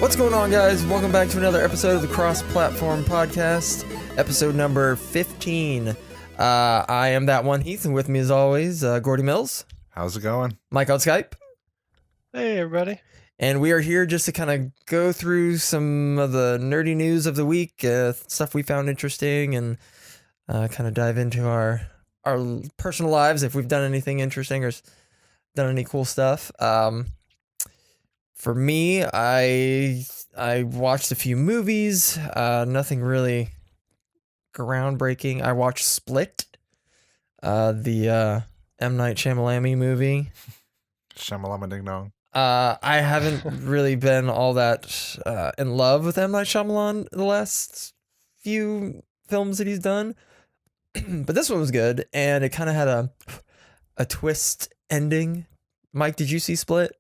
What's going on, guys? Welcome back to another episode of the Cross Platform Podcast, episode number 15. I am that one, Heath, and with me as always, Gordy Mills. How's it going? Mike on Skype. Hey, everybody. And we are here just to kind of go through some of the nerdy news of the week, stuff we found interesting, and kind of dive into our personal lives, if we've done anything interesting or done any cool stuff. For me, I watched a few movies, nothing really groundbreaking. I watched Split, the M. Night Shyamalan movie. Shamalama ding dong. I haven't really been all that in love with M. Night Shyamalan the last few films that he's done, but this one was good, and it kind of had a twist ending. Mike, did you see Split?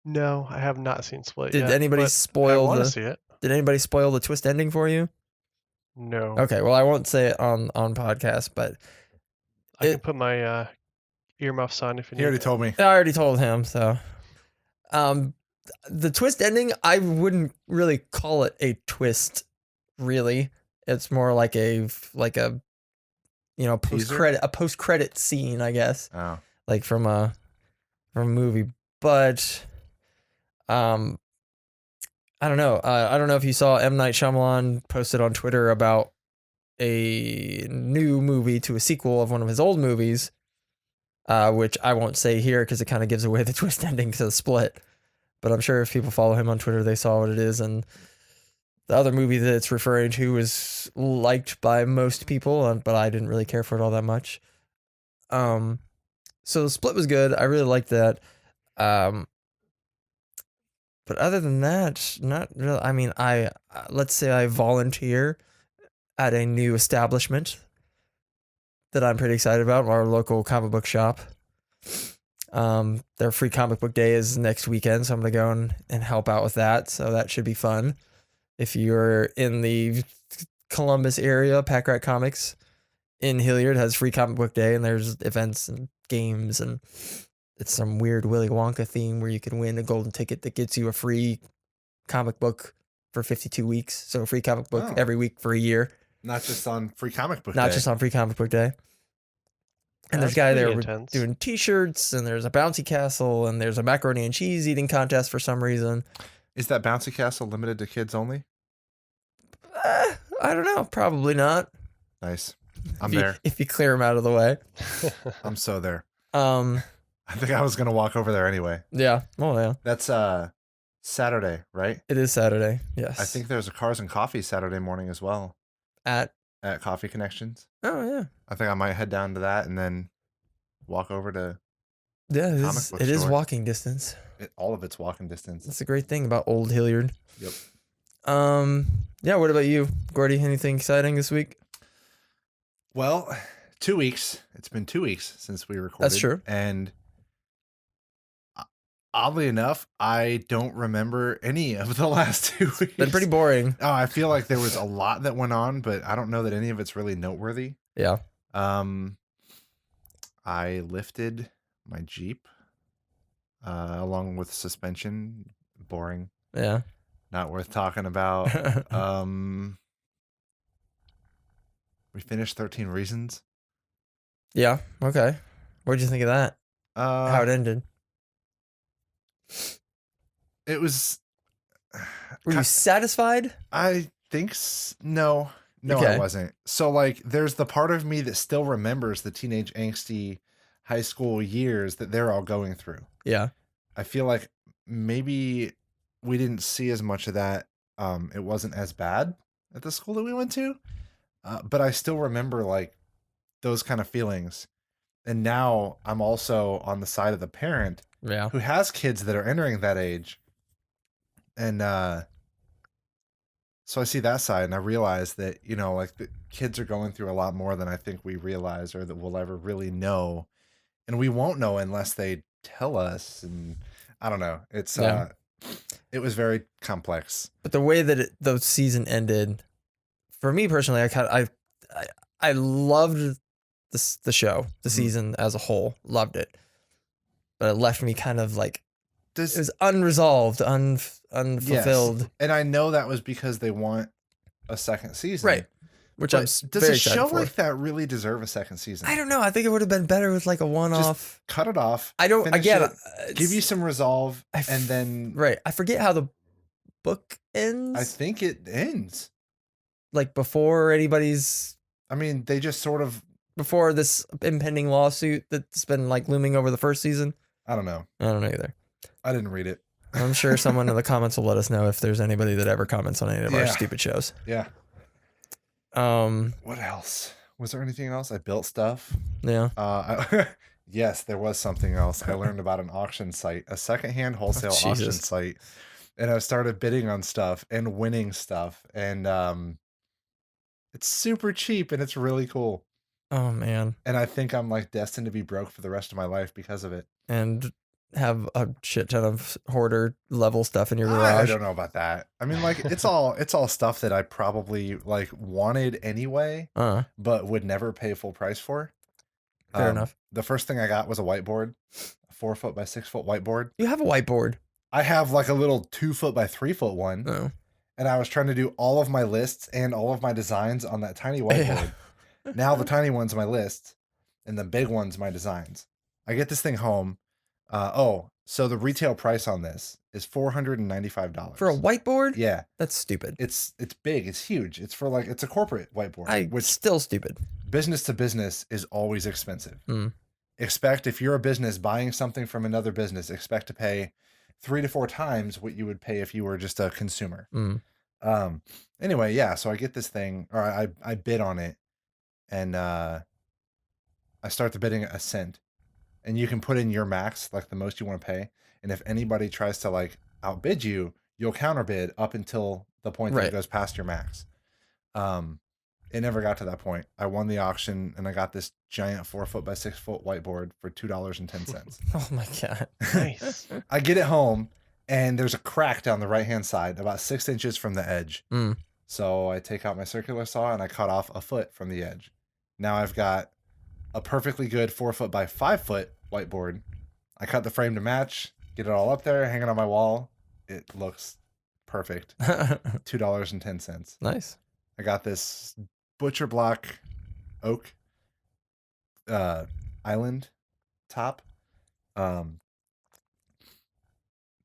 No, I have not seen Split Did yet. anybody but spoil I want the? to see it. Did anybody spoil the twist ending for you? No. Okay, well, I won't say it on podcast, but I can put my earmuffs on if you need. He already told me. I already told him. So, the twist ending, I wouldn't really call it a twist. Really, it's more like a post credit scene, I guess. Oh. Like from a movie, but I don't know. I don't know if you saw M. Night Shyamalan posted on Twitter about a new movie to a sequel of one of his old movies, which I won't say here because it kind of gives away the twist ending to the Split. But I'm sure if people follow him on Twitter, they saw what it is. And the other movie that it's referring to is liked by most people, but I didn't really care for it all that much. So the Split was good. I really liked that. But other than that, not really. I mean, let's say I volunteer at a new establishment that I'm pretty excited about, our local comic book shop. Their free comic book day is next weekend, so I'm going to go and help out with that. So that should be fun. If you're in the Columbus area, Pack Rat Comics in Hilliard has free comic book day, and there's events and games, and it's some weird Willy Wonka theme where you can win a golden ticket that gets you a free comic book for 52 weeks. So a free comic book every week for a year. Not just on free comic book day. Not just on free comic book day. And there's a guy there doing t-shirts, and there's a bouncy castle, and there's a macaroni and cheese eating contest for some reason. Is that bouncy castle limited to kids only? I don't know. Probably not. Nice. I'm there. If you clear them out of the way. I'm so there. I think I was going to walk over there anyway. Yeah. Oh, yeah. That's Saturday, right? It is Saturday. Yes. I think there's a Cars and Coffee Saturday morning as well. At Coffee Connections. Oh, yeah. I think I might head down to that and then walk over to it is walking distance. All of it's walking distance. That's a great thing about Old Hilliard. Yep. Yeah, what about you, Gordy? Anything exciting this week? Well, 2 weeks. It's been 2 weeks since we recorded. That's true. And oddly enough, I don't remember any of the last 2 weeks. Been pretty boring. Oh, I feel like there was a lot that went on, but I don't know that any of it's really noteworthy. Yeah. I lifted my Jeep along with suspension. Boring. Yeah. Not worth talking about. We finished 13 Reasons. Yeah. Okay. What'd you think of that? How it ended? It was. Were you satisfied? I think no, Okay. I wasn't. So like, there's the part of me that still remembers the teenage angsty high school years that they're all going through. Yeah. I feel like maybe we didn't see as much of that. It wasn't as bad at the school that we went to, but I still remember like those kind of feelings. And now I'm also on the side of the parent who has kids that are entering that age. And so I see that side, and I realize that, you know, like the kids are going through a lot more than I think we realize or that we'll ever really know. And we won't know unless they tell us. And I don't know. It's it was very complex. But the way that the season ended, for me personally, I loved the show, the season as a whole, loved it. But it left me kind of like it was unresolved, unfulfilled. Yes. And I know that was because they want a second season. Right. Which But I'm does very a show excited for. like that really deserve a second season? I don't know. I think it would have been better with like a one-off. Cut it off. I don't. finish Again, it, give you some resolve, and then right. I forget how the book ends. I think it ends. Like before anybody's. I mean, they just sort of before this impending lawsuit that's been like looming over the first season. I don't know. I don't know either. I didn't read it. I'm sure someone in the comments will let us know if there's anybody that ever comments on any of our stupid shows. Yeah. What else? Was there anything else? I built stuff. Yeah. Yes, there was something else. I learned about an auction site, a secondhand wholesale auction site, and I started bidding on stuff and winning stuff, and it's super cheap and it's really cool. Oh man. And I think I'm like destined to be broke for the rest of my life because of it. And have a shit ton of hoarder level stuff in your garage. I don't know about that. I mean, like it's all stuff that I probably like wanted anyway, but would never pay full price for. Fair enough. The first thing I got was a whiteboard, a 4 foot by 6 foot whiteboard. You have a whiteboard. I have like a little 2 foot by 3 foot one. Oh. And I was trying to do all of my lists and all of my designs on that tiny whiteboard. Now the tiny one's my list and the big one's my designs. I get this thing home. So the retail price on this is $495 for a whiteboard. Yeah, that's stupid. It's big. It's huge. It's for like it's a corporate whiteboard. Which still stupid. Business to business is always expensive. Mm. Expect if you're a business buying something from another business, expect to pay 3 to 4 times what you would pay if you were just a consumer. Mm. Anyway, yeah. So I get this thing, or I bid on it, and I start the bidding at a cent. And you can put in your max, like the most you want to pay. And if anybody tries to like outbid you, you'll counterbid up until the point that it goes past your max. It never got to that point. I won the auction and I got this giant 4 foot by 6 foot whiteboard for $2.10. Oh my God. Nice. I get it home and there's a crack down the right-hand side, about 6 inches from the edge. Mm. So I take out my circular saw and I cut off a foot from the edge. Now I've got a perfectly good 4 foot by 5 foot whiteboard. I cut the frame to match, get it all up there, hang it on my wall. It looks perfect. $2.10. Nice. I got this butcher block oak island top.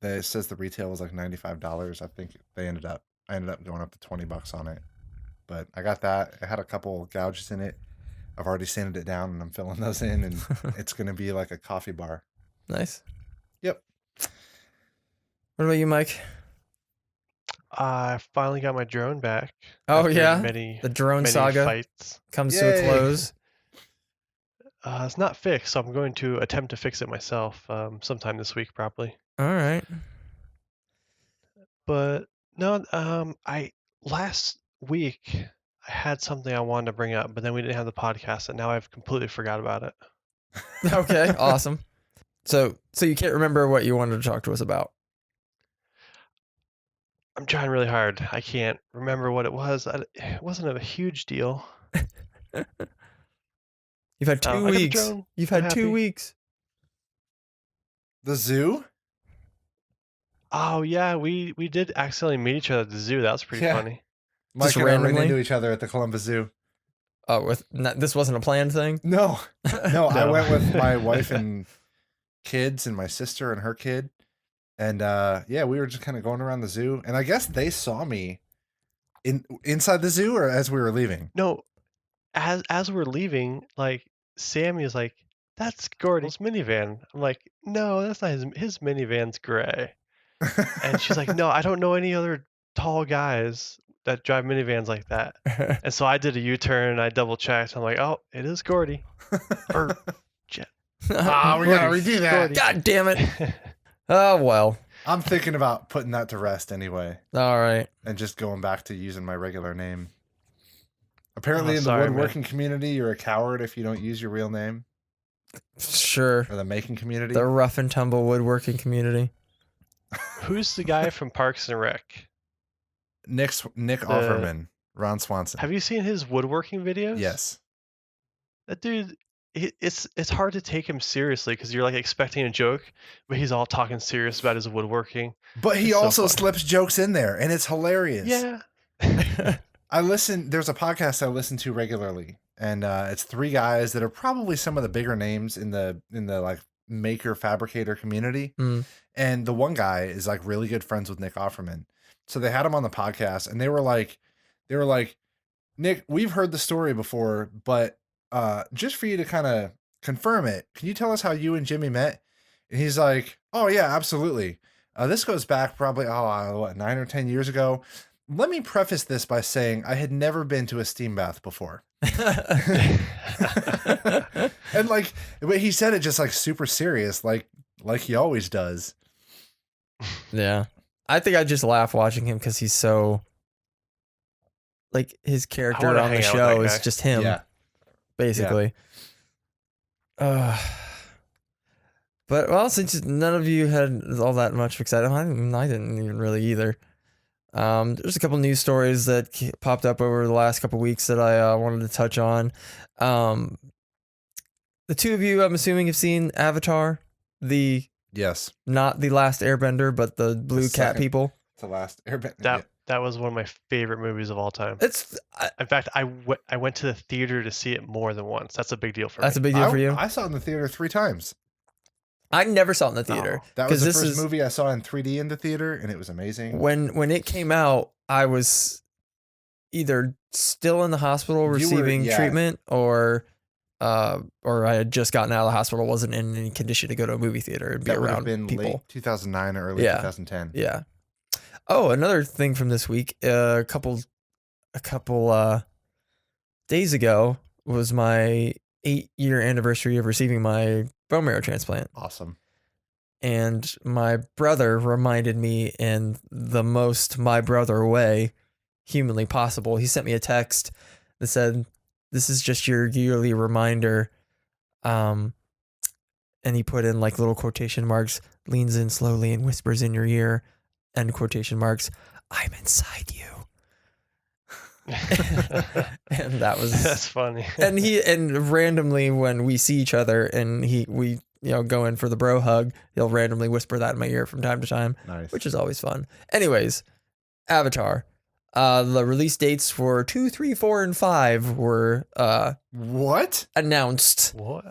It says the retail was like $95. I think I ended up going up to $20 on it. But I got that. It had a couple gouges in it. I've already sanded it down and I'm filling those in, and it's going to be like a coffee bar. Nice. Yep. What about you, Mike? I finally got my drone back. Oh yeah, many the drone saga fights comes to a close. It's not fixed, so I'm going to attempt to fix it myself sometime this week, probably. All right. But no, last week I had something I wanted to bring up, but then we didn't have the podcast, and now I've completely forgot about it. Okay, awesome. So you can't remember what you wanted to talk to us about? I'm trying really hard. I can't remember what it was. It wasn't a huge deal. You've had 2 weeks. You've had 2 weeks. The zoo? Oh yeah, we did accidentally meet each other at the zoo. That was pretty funny. Mike Just and I ran randomly? into each other at the Columbus Zoo. Oh, this wasn't a planned thing? No. I went with my wife and kids and my sister and her kid. And we were just kind of going around the zoo. And I guess they saw me inside the zoo or as we were leaving. No, as we're leaving, like Sammy is like, "That's Gordon's minivan." I'm like, "No, that's not his minivan's gray." And she's like, "No, I don't know any other tall guys that drive minivans like that." And so I did a U-turn and I double checked. I'm like, "Oh, it is Gordy." Or Jet. We gotta redo that. Gordy. God damn it. Oh, well. I'm thinking about putting that to rest anyway. All right. And just going back to using my regular name. Apparently in the sorry, woodworking community, you're a coward if you don't use your real name. Sure. Or the making community. The rough and tumble woodworking community. Who's the guy from Parks and Rec? Nick Offerman, Ron Swanson. Have you seen his woodworking videos? Yes. That dude, it's hard to take him seriously because you're like expecting a joke, but he's all talking serious about his woodworking. But he It's so also funny. slips jokes in there, and it's hilarious. Yeah. There's a podcast I listen to regularly, and it's three guys that are probably some of the bigger names in the like maker fabricator community. Mm. And the one guy is like really good friends with Nick Offerman. So they had him on the podcast, and they were like, Nick, we've heard the story before, but just for you to kind of confirm it, can you tell us how you and Jimmy met? And he's like, oh yeah, absolutely. This goes back probably 9 or 10 years ago. Let me preface this by saying I had never been to a steam bath before. And like, but he said it just like super serious, like he always does. Yeah. I think I just laugh watching him because he's so, like, his character wanna on the hang out with show that is guy. just him, Yeah. basically. But, well, since none of you had all that much excitement, I didn't even really either. There's a couple news stories that popped up over the last couple weeks that I wanted to touch on. The two of you, I'm assuming, have seen Avatar, Yes. not the last Airbender, but the blue cat second. people. It's the last Airbender. That was one of my favorite movies of all time. It's In fact, I went to the theater to see it more than once. That's a big deal for that's a me. big deal for you. I saw it in the theater 3 times. I never saw it in the theater. That was the this first is movie I saw in 3D in the theater, and it was amazing. when it came out. I was either still in the hospital receiving treatment, or I had just gotten out of the hospital, wasn't in any condition to go to a movie theater and be That would have around been people. late 2009 or early Yeah. 2010. Yeah. Oh, another thing from this week. A couple days ago was my 8-year anniversary of receiving my bone marrow transplant. Awesome. And my brother reminded me in the most my brother way humanly possible. He sent me a text that said, "This is just your yearly reminder." And he put in like little quotation marks, leans in slowly and whispers in your ear, end quotation marks, "I'm inside you." And That's funny. and randomly when we see each other and we go in for the bro hug, he'll randomly whisper that in my ear from time to time, Nice. which is always fun. Anyways, Avatar. The release dates for 2, 3, 4, and 5 were What? announced. What?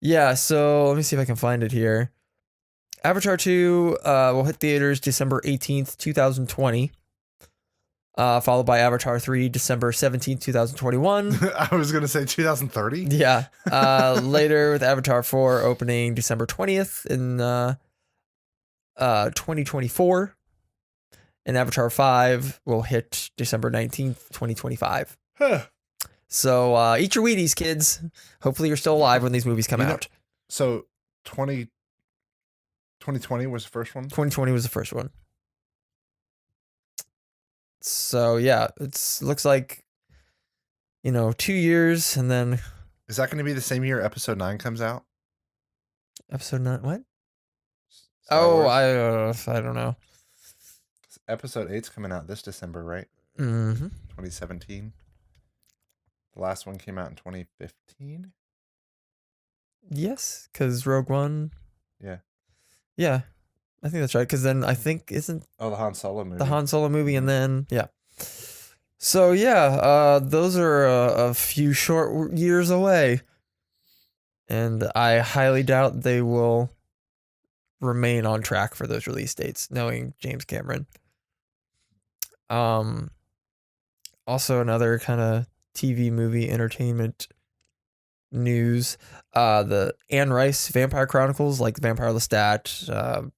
Yeah, so let me see if I can find it here. Avatar 2 will hit theaters December 18th, 2020. Followed by Avatar 3, December 17th, 2021. I was going to say 2030. Yeah. Later with Avatar 4 opening December 20th in 2024. And Avatar 5 will hit December 19th, 2025. Huh. So eat your Wheaties, kids. Hopefully you're still alive when these movies come out. So 2020 was the first one? 2020 was the first one. So yeah, looks like 2 years, and then Is that going to be the same year episode 9 comes out? episode 9. What? Star Oh, Wars? I don't know. Episode 8's coming out this December, right? Mm-hmm. 2017. The last one came out in 2015. Yes, because Rogue One. Yeah. Yeah, I think that's right. Because then I think isn't Oh, the Han Solo movie. the Han Solo movie, and then yeah. So yeah, those are a few short years away, and I highly doubt they will remain on track for those release dates, knowing James Cameron. Also another kind of TV movie entertainment news, the Anne Rice Vampire Chronicles, like Vampire Lestat,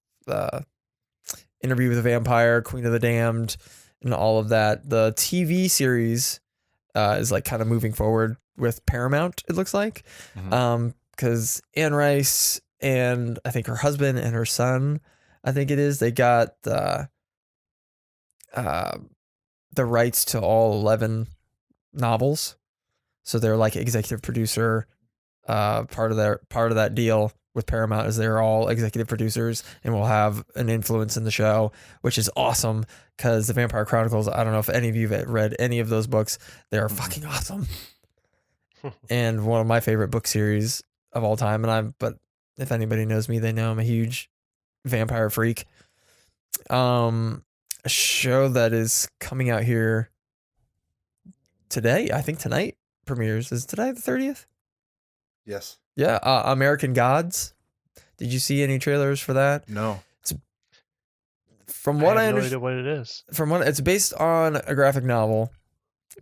Interview with a Vampire, Queen of the Damned, and all of that. The TV series is like kind of moving forward with Paramount, it looks like. Mhm. Because Anne Rice and I think her husband and her son, I think it is, they got the rights to all 11 novels. So they're like executive producer. Part of that deal with Paramount is they're all executive producers and will have an influence in the show, which is awesome because the Vampire Chronicles, I don't know if any of you have read any of those books. They are fucking awesome. And one of my favorite book series of all time, but if anybody knows me, they know I'm a huge vampire freak. A show that is coming out here today. I think tonight premieres. Is today the 30th? Yes. Yeah. American Gods. Did you see any trailers for that? No. From I what have I no understand, idea what it is. it's based on a graphic novel.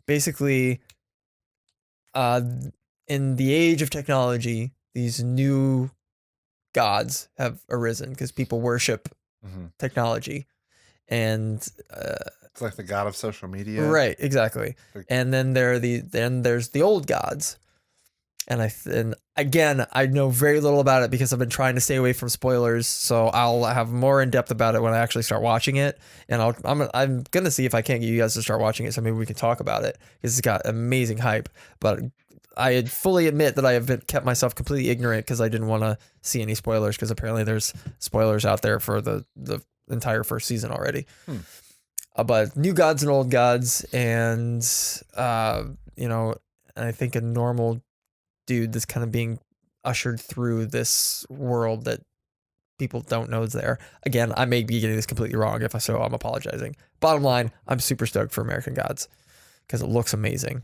Basically, in the age of technology, these new gods have arisen because people worship technology, and it's like the god of social media, right? Exactly. And then there's the old gods, and again, I know very little about it because I've been trying to stay away from spoilers. So I'll have more in depth about it when I actually start watching it, and I'm gonna see if I can't get you guys to start watching it, so maybe we can talk about it because it's got amazing hype. But I fully admit that I have kept myself completely ignorant because I didn't want to see any spoilers because apparently there's spoilers out there for the entire first season already. But new gods and old gods, and I think a normal dude that's kind of being ushered through this world that people don't know is there. Again, I may be getting this completely wrong. If so, I'm apologizing. Bottom line, I'm super stoked for American Gods because it looks amazing.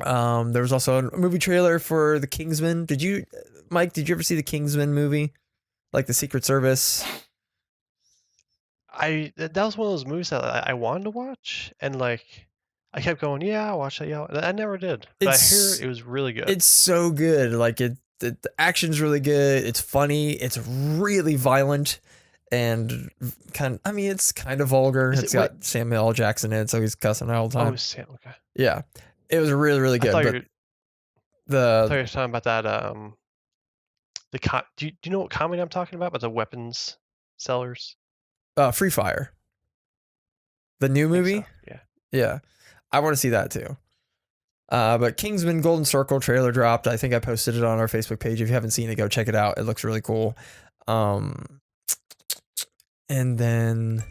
There was also a movie trailer for The Kingsman. Mike, did you ever see The Kingsman movie? Like the Secret Service? That was one of those movies that I wanted to watch, and like I kept going, yeah, I'll watch that, yeah. And I never did. But I hear it was really good. It's so good. Like the action's really good. It's funny. It's really violent, and it's kind of vulgar. It's got Samuel L. Jackson in it, so he's cussing all the time. Oh, Sam. Okay. Yeah, it was really, really good. I thought you were talking about that. Do you know what comedy I'm talking about? About the weapons sellers? Free Fire. The new movie? So. Yeah. Yeah. I want to see that too. But Kingsman Golden Circle trailer dropped. I think I posted it on our Facebook page. If you haven't seen it, go check it out. It looks really cool. And then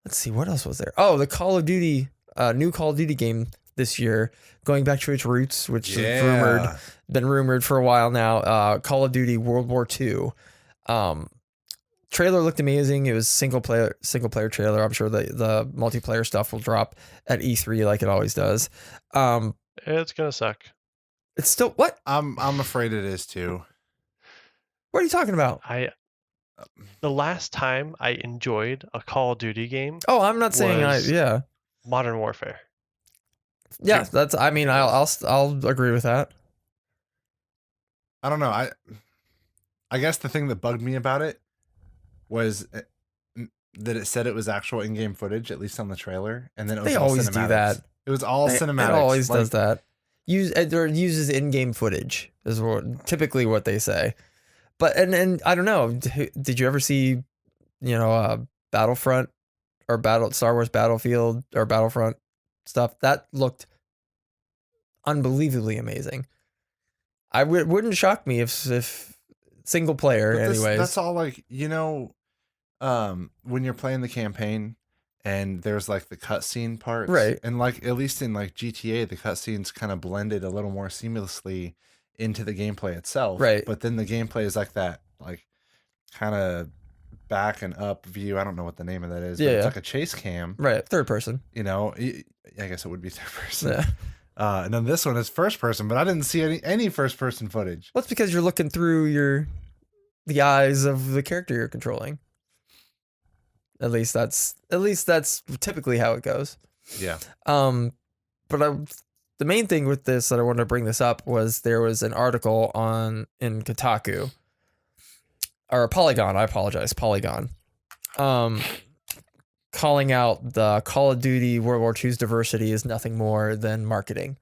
let's see, what else was there? Oh, the Call of Duty, new Call of Duty game this year, going back to its roots, which is been rumored for a while now. Call of Duty World War II. Trailer looked amazing. It was single player trailer. I'm sure the multiplayer stuff will drop at E3 like it always does. It's gonna suck. It's still what? I'm afraid it is too. What are you talking about? The last time I enjoyed a Call of Duty game. Oh, I'm not saying yeah. Modern Warfare. Yeah, that's. I mean, I'll agree with that. I don't know. I guess the thing that bugged me about it was that it said it was actual in-game footage, at least on the trailer, and then it was they all always cinematics. do that. It was all cinematics. It always does that. Uses in-game footage is typically what they say. But and I don't know. Did you ever see, Battlefront or Star Wars Battlefield or Battlefront stuff? That looked unbelievably amazing. Wouldn't shock me if single player, anyways. That's all when you're playing the campaign and there's like the cutscene parts, right? And like at least in like GTA, the cutscenes kind of blended a little more seamlessly into the gameplay itself, right? But then the gameplay is like that, like kind of back and up view. I don't know what the name of that is. But it's like a chase cam, right? Third person. I guess it would be third person. Yeah. And then this one is first person, but I didn't see any first person footage. Well, it's because you're looking through the eyes of the character you're controlling. At least that's typically how it goes. Yeah. But the main thing with this that I wanted to bring this up was there was an article in Kotaku or Polygon. I apologize, Polygon. Calling out the Call of Duty World War II's diversity is nothing more than marketing.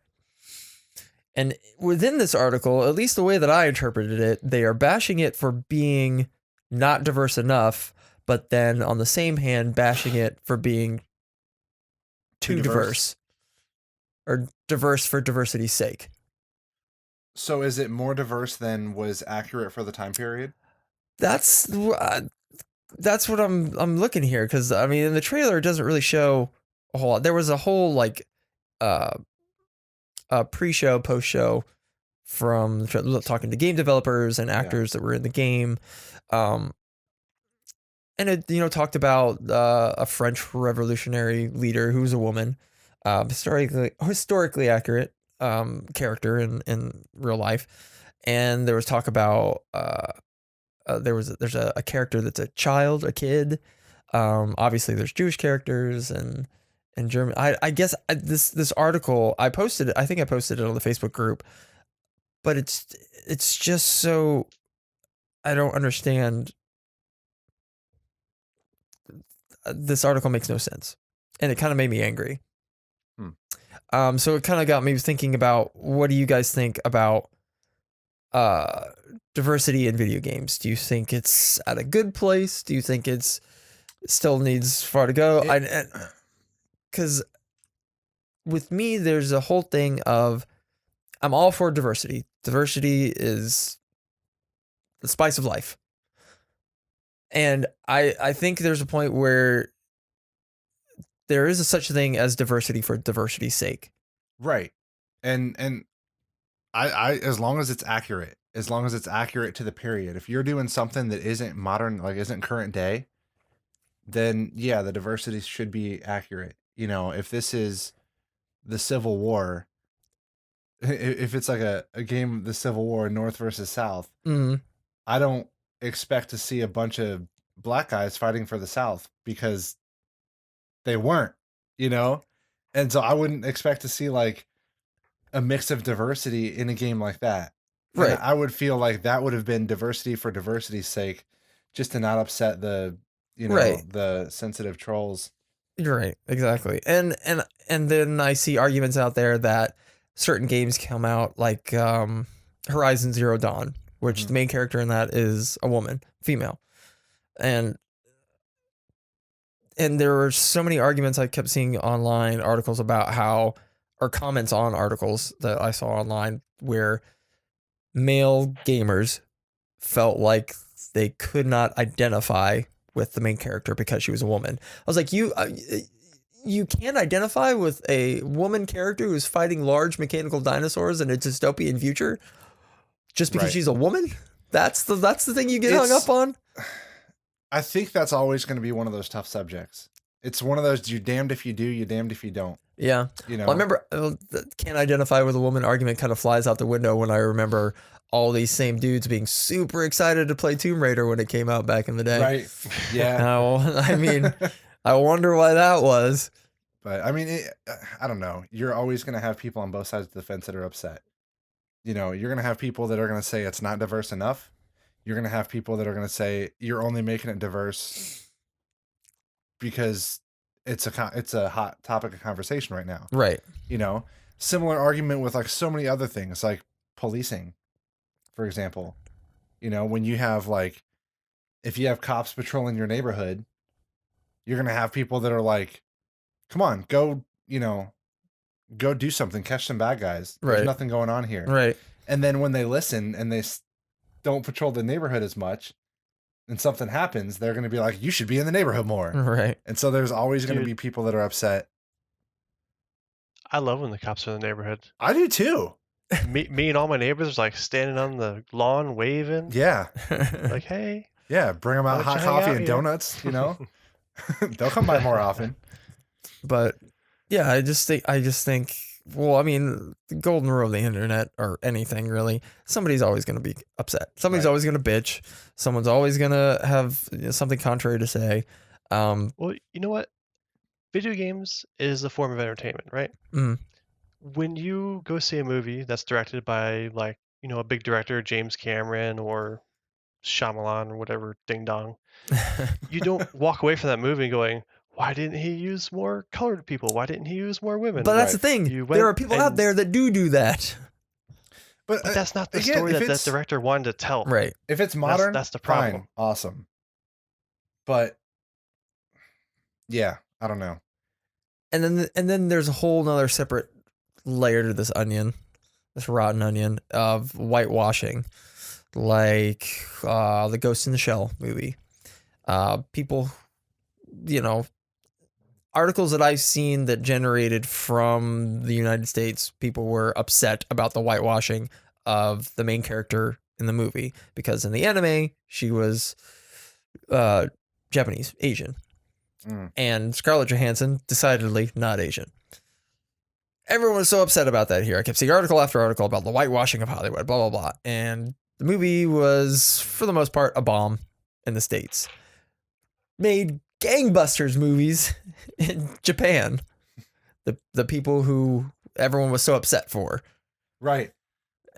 And within this article, at least the way that I interpreted it, they are bashing it for being not diverse enough, but then on the same hand, bashing it for being too diverse. Or diverse for diversity's sake. So is it more diverse than was accurate for the time period? That's what I'm looking here, because I mean in the trailer it doesn't really show a whole lot. There was a whole pre-show, post-show from talking to game developers and actors that were in the game. And it, talked about a French revolutionary leader who's a woman, historically accurate character in real life. And there was talk about there's a character that's a child, a kid. Obviously, there's Jewish characters and German. I guess this article I posted. I think I posted it on the Facebook group, but it's just so I don't understand. This article makes no sense, and it kind of made me angry. So it kind of got me thinking about, what do you guys think about diversity in video games? Do you think it's at a good place? Do you think it still needs far to go? Because with me, there's a whole thing of, I'm all for diversity. Diversity is the spice of life. And I think there's a point where there is such a thing as diversity for diversity's sake. Right. And I as long as it's accurate to the period. If you're doing something that isn't modern, like isn't current day, then yeah, the diversity should be accurate. If this is the Civil War, if it's like a game, the Civil War, North versus South, I don't expect to see a bunch of black guys fighting for the South, because they weren't, and so I wouldn't expect to see like a mix of diversity in a game like that. Right. And I would feel like that would have been diversity for diversity's sake, just to not upset the the sensitive trolls. You're right, exactly. And then I see arguments out there that certain games come out, like Horizon Zero Dawn, which the main character in that is a woman, female. And there were so many arguments I kept seeing online, articles about how, or comments on articles that I saw online, where male gamers felt like they could not identify with the main character because she was a woman. I was like, you can't identify with a woman character who's fighting large mechanical dinosaurs in a dystopian future just because she's a woman? That's the thing you get hung up on? I think that's always going to be one of those tough subjects. It's one of those, you're damned if you do, you're damned if you don't. Yeah. Well, I remember the can't identify with a woman argument kind of flies out the window when I remember all these same dudes being super excited to play Tomb Raider when it came out back in the day. Right. Yeah. I mean, I wonder why that was. But I mean, I don't know. You're always going to have people on both sides of the fence that are upset. You're going to have people that are going to say it's not diverse enough. You're going to have people that are going to say you're only making it diverse because it's a hot topic of conversation right now. Right. Similar argument with like so many other things, like policing, for example. When you have like, if you have cops patrolling your neighborhood, you're going to have people that are like, come on, go do something, catch some bad guys. There's nothing going on here. Right. And then when they listen and they don't patrol the neighborhood as much and something happens, they're going to be like, you should be in the neighborhood more. Right. And so there's always going to be people that are upset. I love when the cops are in the neighborhood. I do too. Me and all my neighbors are like standing on the lawn waving. Yeah. Like, hey. Yeah. Bring them out hot coffee and donuts, They'll come by more often. But yeah, I just think, well, I mean, the golden rule of the internet, or anything really, somebody's always going to be upset. Somebody's always going to bitch. Someone's always going to have something contrary to say. Well, you know what? Video games is a form of entertainment, right? When you go see a movie that's directed by, like, a big director, James Cameron or Shyamalan or whatever, ding dong, you don't walk away from that movie going, why didn't he use more colored people? Why didn't he use more women? But that's the thing. There are people out there that do that. But that's not the story that director wanted to tell. Right. If it's modern, that's the problem. Fine, awesome. But yeah, I don't know. And then there's a whole nother separate layer to this onion, this rotten onion of whitewashing, like the Ghost in the Shell movie. People, articles that I've seen that generated from the United States, people were upset about the whitewashing of the main character in the movie, because in the anime she was Japanese, Asian, and Scarlett Johansson decidedly not Asian. Everyone was so upset about that here. I kept seeing article after article about the whitewashing of Hollywood, blah, blah, blah. And the movie was, for the most part, a bomb in the States. Made gangbusters movies in Japan. The people who everyone was so upset for. Right.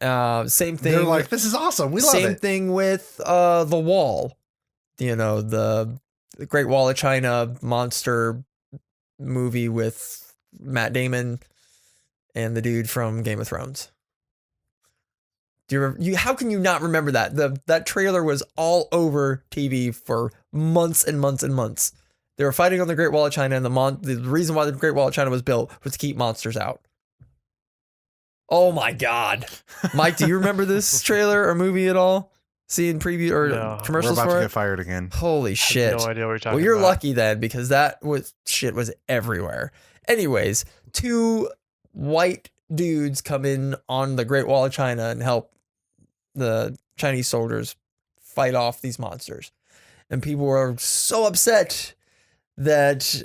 Same thing. They're like, this is awesome. We love it. Same thing with The Wall. You know, the Great Wall of China monster movie with Matt Damon and the dude from Game of Thrones. Do you how can you not remember that? That trailer was all over TV for months and months and months. They were fighting on the Great Wall of China, and the reason why the Great Wall of China was built was to keep monsters out. Oh my God. Mike, do you remember this trailer or movie at all? Seeing preview or commercials We're about for to it? get fired again. Holy shit. I have no idea what you're talking about. Well, you're lucky then, because that shit was everywhere. Anyways, 2 white dudes come in on the Great Wall of China and help the Chinese soldiers fight off these monsters. And people were so upset that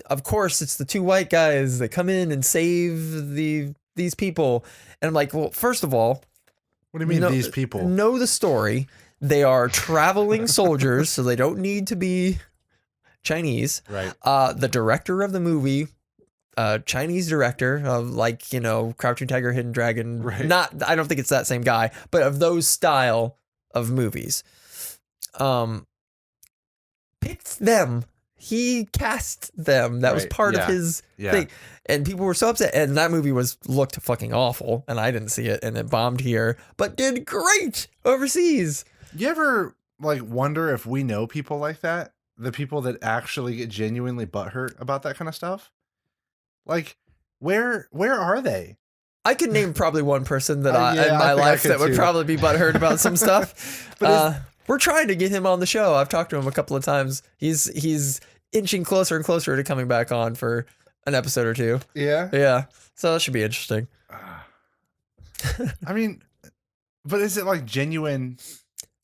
of course, it's the 2 white guys that come in and save these people. And I'm like, well, first of all, what do you mean these people? Know the story. They are traveling soldiers, so they don't need to be Chinese. Right. The director of the movie, Chinese director of, like, you know, Crouching Tiger, Hidden Dragon. Right. I don't think it's that same guy, but of those style of movies. Picked them. He cast them. That was part of his thing. And people were so upset. And that movie looked fucking awful. And I didn't see it. And it bombed here, but did great overseas. You ever like wonder if we know people like that? The people that actually get genuinely butthurt about that kind of stuff? Like, where are they? I could name probably one person that in my life that would too. probably be butthurt about some stuff. But we're trying to get him on the show. I've talked to him a couple of times. He's inching closer and closer to coming back on for an episode or 2. Yeah. Yeah. So that should be interesting. I mean, but is it like genuine,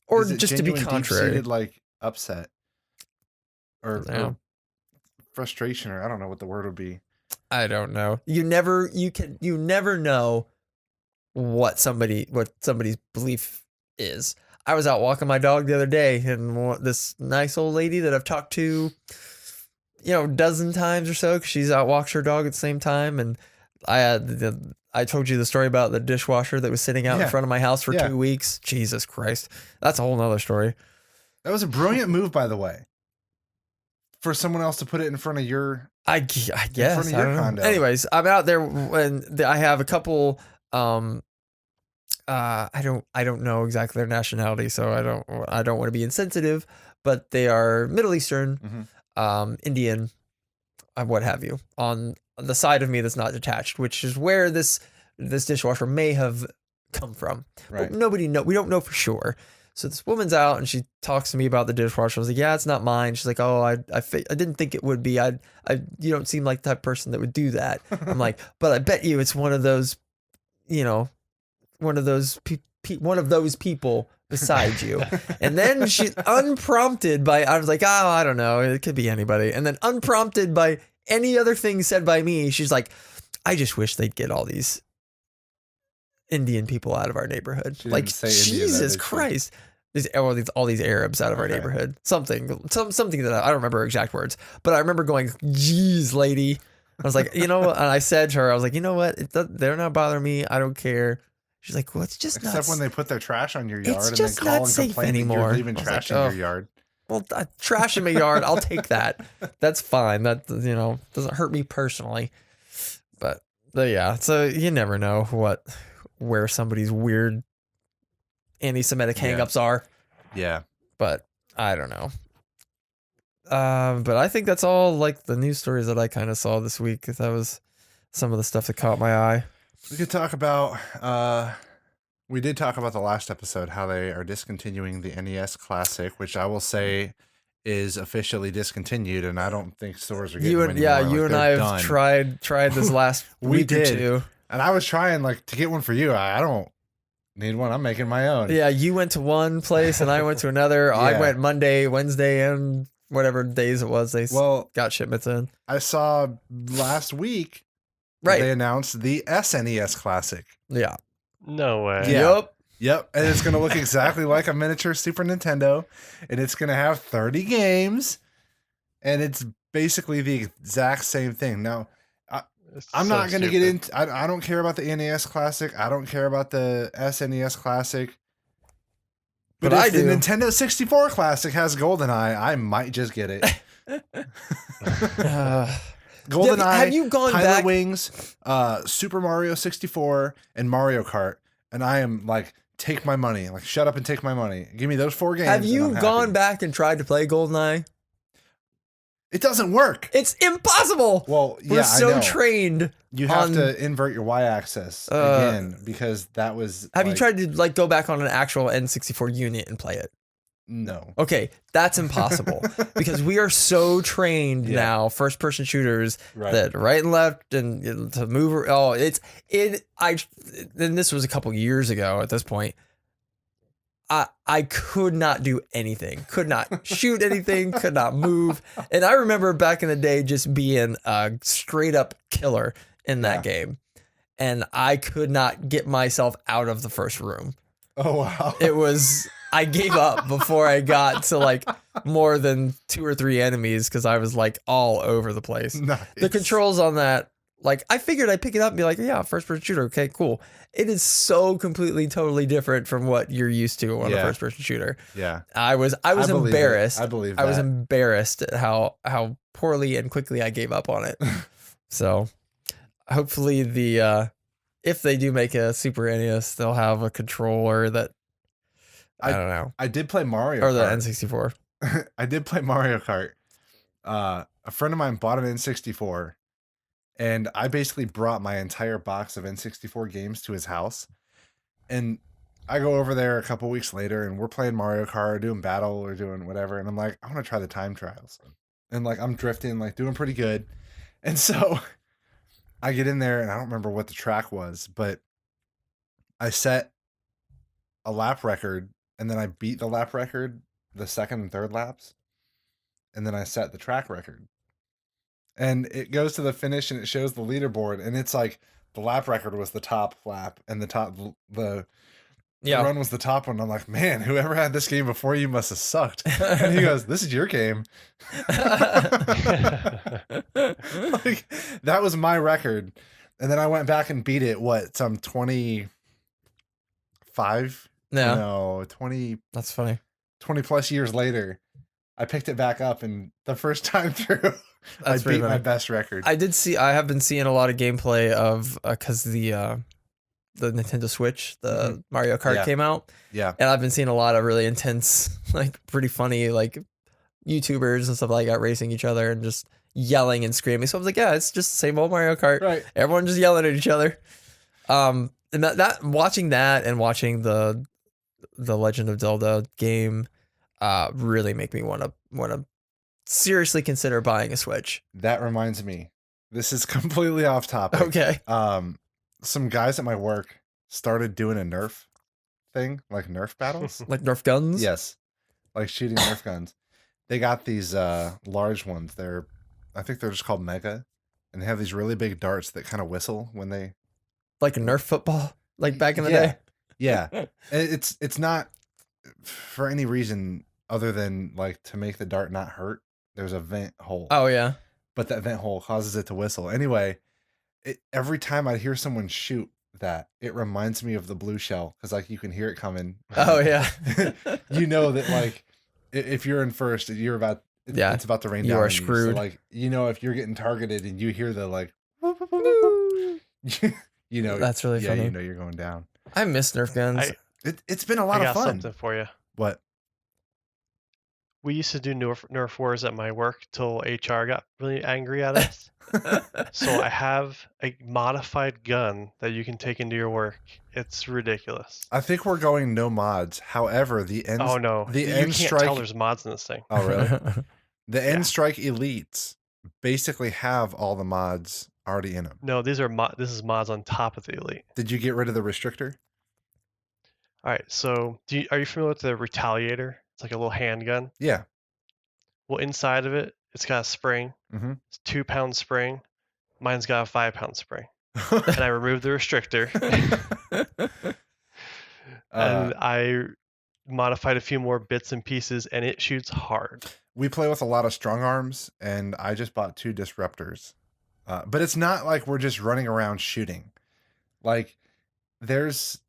Or is it just to be genuine, contrary? deep-seated, like upset or frustration, or I don't know what the word would be. I don't know. You never know what somebody's belief is. I was out walking my dog the other day, and this nice old lady that I've talked to, you know, a dozen times or so, because she's out walks her dog at the same time. And I told you the story about the dishwasher that was sitting out in front of my house for 2 weeks. Jesus Christ. That's a whole nother story. That was a brilliant move, by the way, for someone else to put it in front of your, I guess. in front of your condo. Anyways, I'm out there and I have a couple, I don't know exactly their nationality, so I don't want to be insensitive, but they are Middle Eastern, Indian, what have you, on the side of me that's not detached, which is where this dishwasher may have come from. Right. But we don't know for sure. So this woman's out and she talks to me about the dishwasher. I was like, yeah, it's not mine. She's like, oh, I didn't think it would be. You don't seem like the type of person that would do that. I'm like, but I bet you it's one of those, you know, one of those people beside you. And then she unprompted I was like, oh, I don't know. It could be anybody. And then unprompted by any other thing said by me, she's like, I just wish they'd get all these Indian people out of our neighborhood. Like, Jesus Christ. All these Arabs out of our neighborhood. Something that I don't remember exact words, but I remember going, geez, lady. I was like, you know what? And I said to her, I was like, you know what? They're not bothering me. I don't care. She's like, well, it's just except when they put their trash on your yard it's and just then call not and safe complain anymore. that you're leaving trash in your yard. Well, trash in my yard, I'll take that. That's fine. That, you know, doesn't hurt me personally. But yeah, so you never know where somebody's weird anti-Semitic hangups are. Yeah. But I don't know. But I think that's all like the news stories that I kind of saw this week. That was some of the stuff that caught my eye. We could talk about, we did talk about the last episode, how they are discontinuing the NES Classic, which I will say is officially discontinued, and I don't think stores are getting them anymore. You and I have tried this last week or two. And I was trying like to get one for you. I don't need one. I'm making my own. Yeah, you went to one place and I went to another. I Yeah. went Monday, Wednesday, and whatever days it was. They Well, got shipments in. I saw last week Right. they announced the SNES Classic. Yeah. No way. Yeah. Yep. Yep, and it's going to look exactly like a miniature Super Nintendo, and it's going to have 30 games, and it's basically the exact same thing. Now, It's I'm so not going to stupid. get into. I don't care about the NES Classic. I don't care about the SNES Classic. But I if the do. Nintendo 64 Classic has GoldenEye, I might just get it. GoldenEye, have you gone Pilot back? Wings, Super Mario 64, and Mario Kart, and I am like, take my money. Like, shut up and take my money. Give me those 4 games. Have and you I'm gone happy. back and tried to play GoldenEye? It doesn't work. It's impossible. Well, yeah, We're so I know. trained. You have on- to invert your y-axis again because that was. Have you like, tried to like go back on an actual N64 unit and play it? No. Okay, that's impossible because we are so trained Yeah. now, first-person shooters, Right. that right and left and to move. Oh, and this was a couple years ago at this point. I could not do anything, could not shoot anything, could not move. And I remember back in the day just being a straight up killer in that game. And I could not get myself out of the first room. Oh wow. It was, I gave up before I got to like more than 2 or 3 enemies because I was like all over the place. Nice. The controls on that, like I figured I'd pick it up and be like, yeah, first person shooter. Okay, cool. It is so completely, totally different from what you're used to on a first person shooter. Yeah. I was believe it. embarrassed. I believe I was that. embarrassed at how poorly and quickly I gave up on it. So hopefully if they do make a Super NES, they'll have a controller that I don't know. I did play Mario Or the Kart. N64. I did play Mario Kart. A friend of mine bought an N64, and I basically brought my entire box of N64 games to his house. And I go over there a couple weeks later, and we're playing Mario Kart, doing battle or doing whatever. And I'm like, I want to try the time trials. And like, I'm drifting, like doing pretty good. And so I get in there, and I don't remember what the track was, but I set a lap record, and then I beat the lap record the second and third laps. And then I set the track record. And it goes to the finish and it shows the leaderboard, and it's like the lap record was the top lap and the run was the top one. I'm like, man, whoever had this game before you must have sucked. And he goes, this is your game. Like, that was my record. And then I went back and beat it, some 25? Yeah. No, 20 That's funny. plus years later. I picked it back up, and the first time through, I That's pretty beat my funny. best record. I have been seeing a lot of gameplay of because the Nintendo Switch, the Mario Kart Yeah. came out, Yeah. and I've been seeing a lot of really intense, like pretty funny, like YouTubers and stuff like that racing each other and just yelling and screaming. So I was like, yeah, it's just the same old Mario Kart. Right. Everyone just yelling at each other. And that watching that and watching the Legend of Zelda game really make me want to seriously consider buying a Switch. That reminds me. This is completely off topic. Okay. Some guys at my work started doing a Nerf thing, like Nerf battles. Like Nerf guns? Yes. Like shooting Nerf guns. They got these large ones. I think they're just called Mega. And they have these really big darts that kind of whistle when they Like a Nerf football, like back in the Yeah. day. Yeah. And it's not for any reason other than like to make the dart not hurt. There's a vent hole. Oh yeah. But that vent hole causes it to whistle. Anyway, every time I hear someone shoot that, it reminds me of the blue shell because like you can hear it coming. Oh yeah. You know that like if you're in first, it's about to rain You down. are on screwed. So, like if you're getting targeted and you hear the like, you know That's really yeah, funny. you know you're going down. I miss Nerf guns. It's been a I lot got of fun. something for you. What? We used to do Nerf wars at my work till HR got really angry at us. So I have a modified gun that you can take into your work. It's ridiculous. I think we're going no mods. However, the end. Oh no, the you end can't strike. tell there's mods in this thing. Oh really? The Yeah. end strike elites basically have all the mods already in them. No, this is mods on top of the Elite. Did you get rid of the restrictor? All right, so are you familiar with the Retaliator? It's like a little handgun. Yeah. Well, inside of it, it's got a spring. Mm-hmm. It's 2-pound spring. Mine's got a 5-pound spring. And I removed the restrictor. And I modified a few more bits and pieces, and it shoots hard. We play with a lot of strong arms, and I just bought 2 disruptors. But it's not like we're just running around shooting. Like, there's,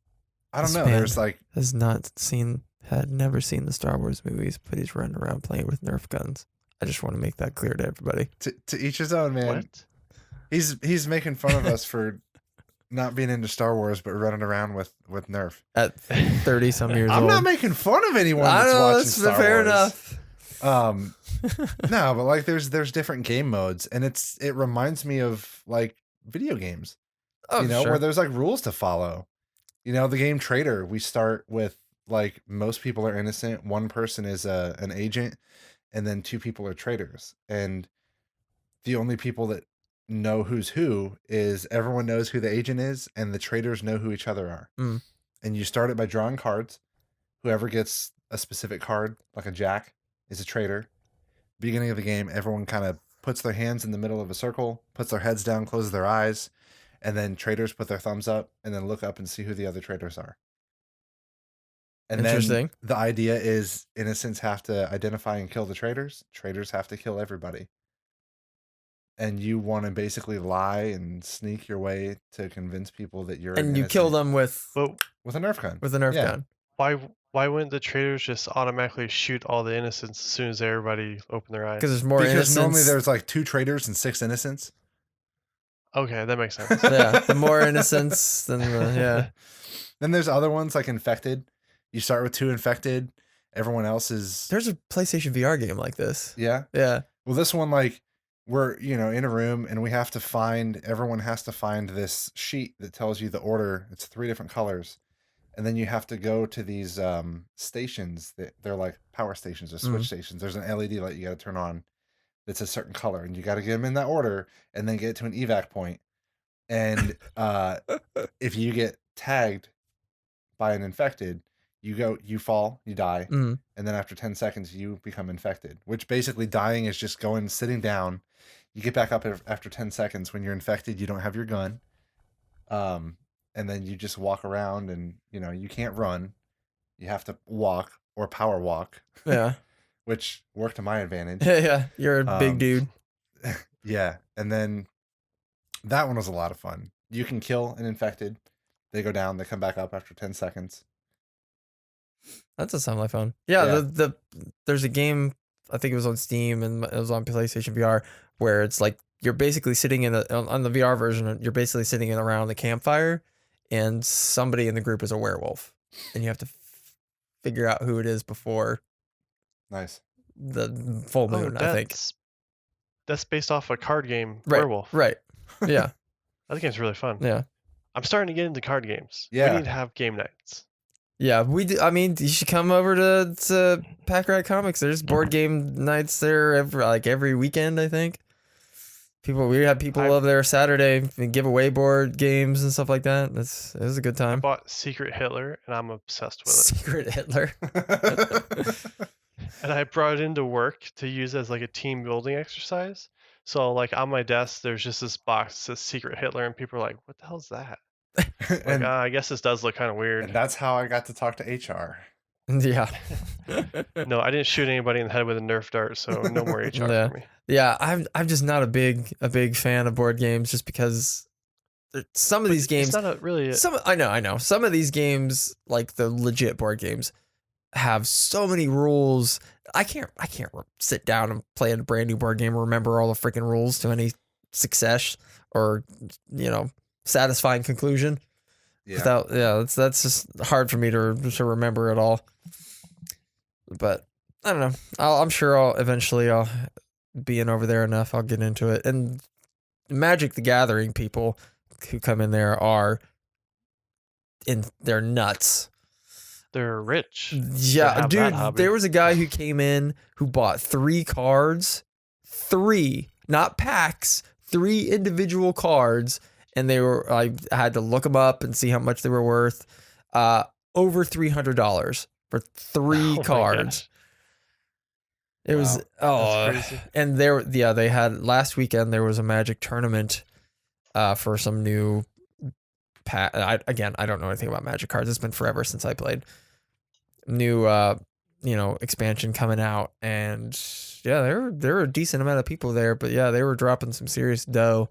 I don't This know, man there's like, had never seen the Star Wars movies, but he's running around playing with Nerf guns. I just want to make that clear to everybody. to each his own, man. What? He's making fun of us for not being into Star Wars, but running around with Nerf. At 30 some years I'm old. not making fun of anyone I that's know, watching that's Star fair Wars. enough. No, but like there's different game modes, and it reminds me of like video games. Oh, you know, sure. where there's like rules to follow. You know, the game Trader, we start with like most people are innocent. One person is an agent, and then 2 people are traitors. And the only people that know who's who is everyone knows who the agent is, and the traitors know who each other are. Mm. And you start it by drawing cards. Whoever gets a specific card, like a jack, is a traitor. Beginning of the game, everyone kind of puts their hands in the middle of a circle, puts their heads down, closes their eyes, and then traitors put their thumbs up and then look up and see who the other traitors are. And Interesting. then the idea is innocents have to identify and kill the traitors. Traitors have to kill everybody. And you want to basically lie and sneak your way to convince people that you're And you kill them with But with a Nerf gun. a Nerf Yeah. gun. why wouldn't the traitors just automatically shoot all the innocents as soon as everybody open their eyes? Because there's more Because innocence. normally there's like 2 traitors and 6 innocents. Okay, that makes sense. Yeah, the more innocence, then yeah. Then there's other ones like infected. You start with 2 infected. Everyone else is There's a PlayStation VR game like this. yeah. Yeah. Well, this one like we're in a room and we have to everyone has to find this sheet that tells you the order. It's 3 different colors. And then you have to go to these stations that they're like power stations or switch stations. There's an LED light you got to turn on that's a certain color, and you got to get them in that order and then get to an evac point. And if you get tagged by an infected, you fall, you die, Mm. and then after 10 seconds you become infected, which basically dying is just sitting down. You get back up after 10 seconds. When you're infected, you don't have your gun. And then you just walk around, and you can't run. You have to walk or power walk. Yeah. Which worked to my advantage. Yeah. You're a big dude. Yeah. And then that one was a lot of fun. You can kill an infected. They go down, they come back up after 10 seconds. That does sound like fun. Yeah, there's a game, I think it was on Steam and it was on PlayStation VR, where it's like you're basically sitting on the VR version, you're basically sitting around the campfire, and somebody in the group is a werewolf, and you have to figure out who it is before Nice. the full moon. I think that's based off a card game, right, Werewolf. Right. Yeah. That game's really fun. Yeah. I'm starting to get into card games. Yeah. We need to have game nights. Yeah, we do. I mean, you should come over to Pack Rat Comics. There's board game nights there every weekend, I think. We had people over there Saturday and give away board games and stuff like that. It was a good I time. bought Secret Hitler, and I'm obsessed with it. Secret Hitler. And I brought it into work to use as like a team building exercise. So like on my desk, there's just this box that says Secret Hitler, and people are like, "What the hell is that?" Like, I guess this does look kind of weird. And that's how I got to talk to HR. Yeah. No, I didn't shoot anybody in the head with a Nerf dart, so no more HR Yeah. for me. Yeah, I'm just not a big fan of board games, just because some of these games. It's not really. I know. Some of these games, like the legit board games, have so many rules. I can't sit down and play a brand new board game and remember all the freaking rules to any success or satisfying conclusion. Yeah. That's just hard for me to remember it all. But I don't know. I'm sure I'll eventually being over there enough, I'll get into it. And Magic the Gathering people who come in there they're nuts. They're rich. Yeah, have that dude, hobby. there was a guy who came in who bought 3 cards, 3, not packs, 3 individual cards, and I had to look them up and see how much they were worth. Over $300 for 3 Oh my cards. gosh. It was That's crazy. and they had last weekend there was a Magic tournament for some new I don't know anything about Magic cards. It's been forever since I played. New expansion coming out, and yeah, there were a decent amount of people there, but yeah, they were dropping some serious dough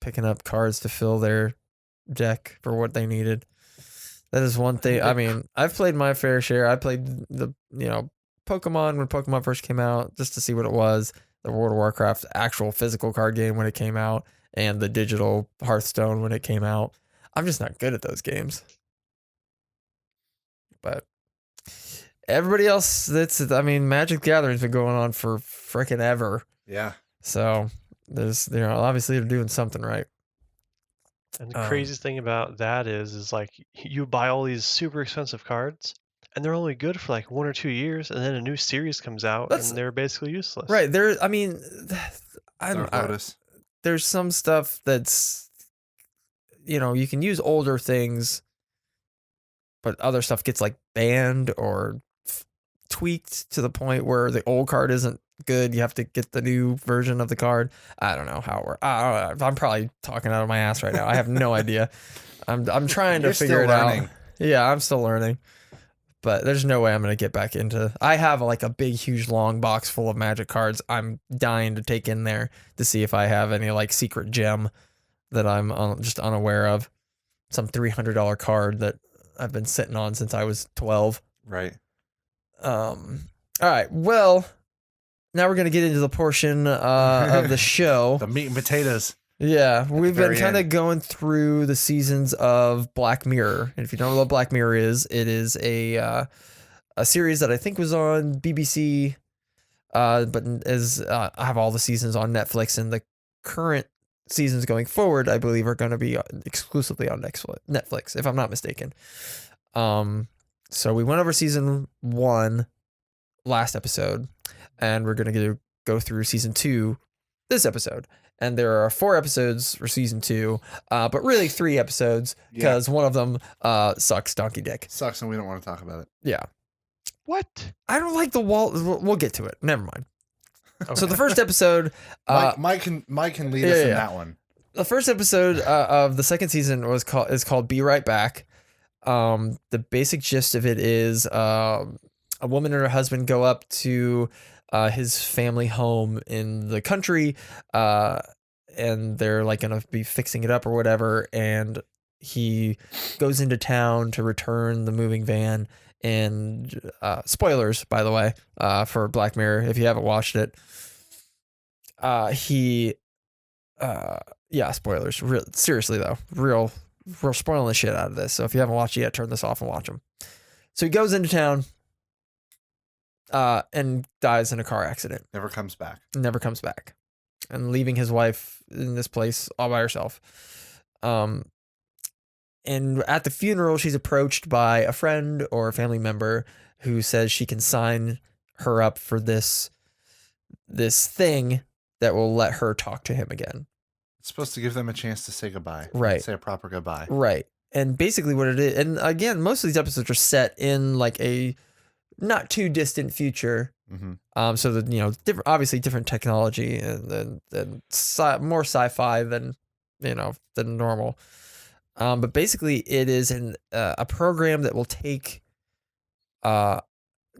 picking up cards to fill their deck for what they needed. That is one thing. I mean, I've played my fair share. I played the Pokemon when Pokemon first came out just to see what it was. The World of Warcraft actual physical card game when it came out, and the digital Hearthstone when it came out. I'm just not good at those games. But everybody else, Magic Gathering's been going on for freaking ever. Yeah. So there's, obviously they're doing something right. And the craziest thing about that is like you buy all these super expensive cards, and they're only good for like 1 or 2 years, and then a new series comes out, and they're basically useless. Right. There's some stuff that's, you can use older things, but other stuff gets like banned or tweaked to the point where the old card isn't good. You have to get the new version of the card. I don't know how it works. I'm probably talking out of my ass right now. I have no idea. I'm trying to figure it out. Yeah, I'm still learning. But there's no way I'm going to get back into. I have like a big, huge, long box full of Magic cards. I'm dying to take in there to see if I have any like secret gem that I'm just unaware of. Some $300 card that I've been sitting on since I was 12. Right. All right. Well, now we're going to get into the portion of the show. The meat and potatoes. Yeah, we've been kind of going through the seasons of Black Mirror. And if you don't know what Black Mirror is, it is a series that I think was on BBC, but I have all the seasons on Netflix, and the current seasons going forward, I believe, are going to be exclusively on Netflix, if I'm not mistaken. So we went over season 1 last episode, and we're going to go through season 2 this episode. And there are 4 episodes for season 2, but really 3 episodes because one of them sucks donkey dick. Sucks, and we don't want to talk about it. Yeah. What? I don't like the wall. We'll get to it. Never mind. Okay. So the first episode, Mike can lead us in that one. The first episode of the second season is called "Be Right Back." The basic gist of it is a woman and her husband go up to his family home in the country, and they're like gonna be fixing it up or whatever, and he goes into town to return the moving van. And spoilers, by the way, for Black Mirror, if you haven't watched it. Spoilers. Seriously though, real spoiling the shit out of this. So if you haven't watched it yet, turn this off and watch them. So he goes into town, and dies in a car accident. Never comes back, and leaving his wife in this place all by herself. And at the funeral, she's approached by a friend or a family member who says she can sign her up for this thing that will let her talk to him again. It's supposed to give them a chance to say goodbye. Right. Say a proper goodbye. Right. And basically what it is, and again, most of these episodes are set in like a not too distant future. Mm-hmm. So that, obviously different technology and more sci-fi than normal. But basically, it is a program that will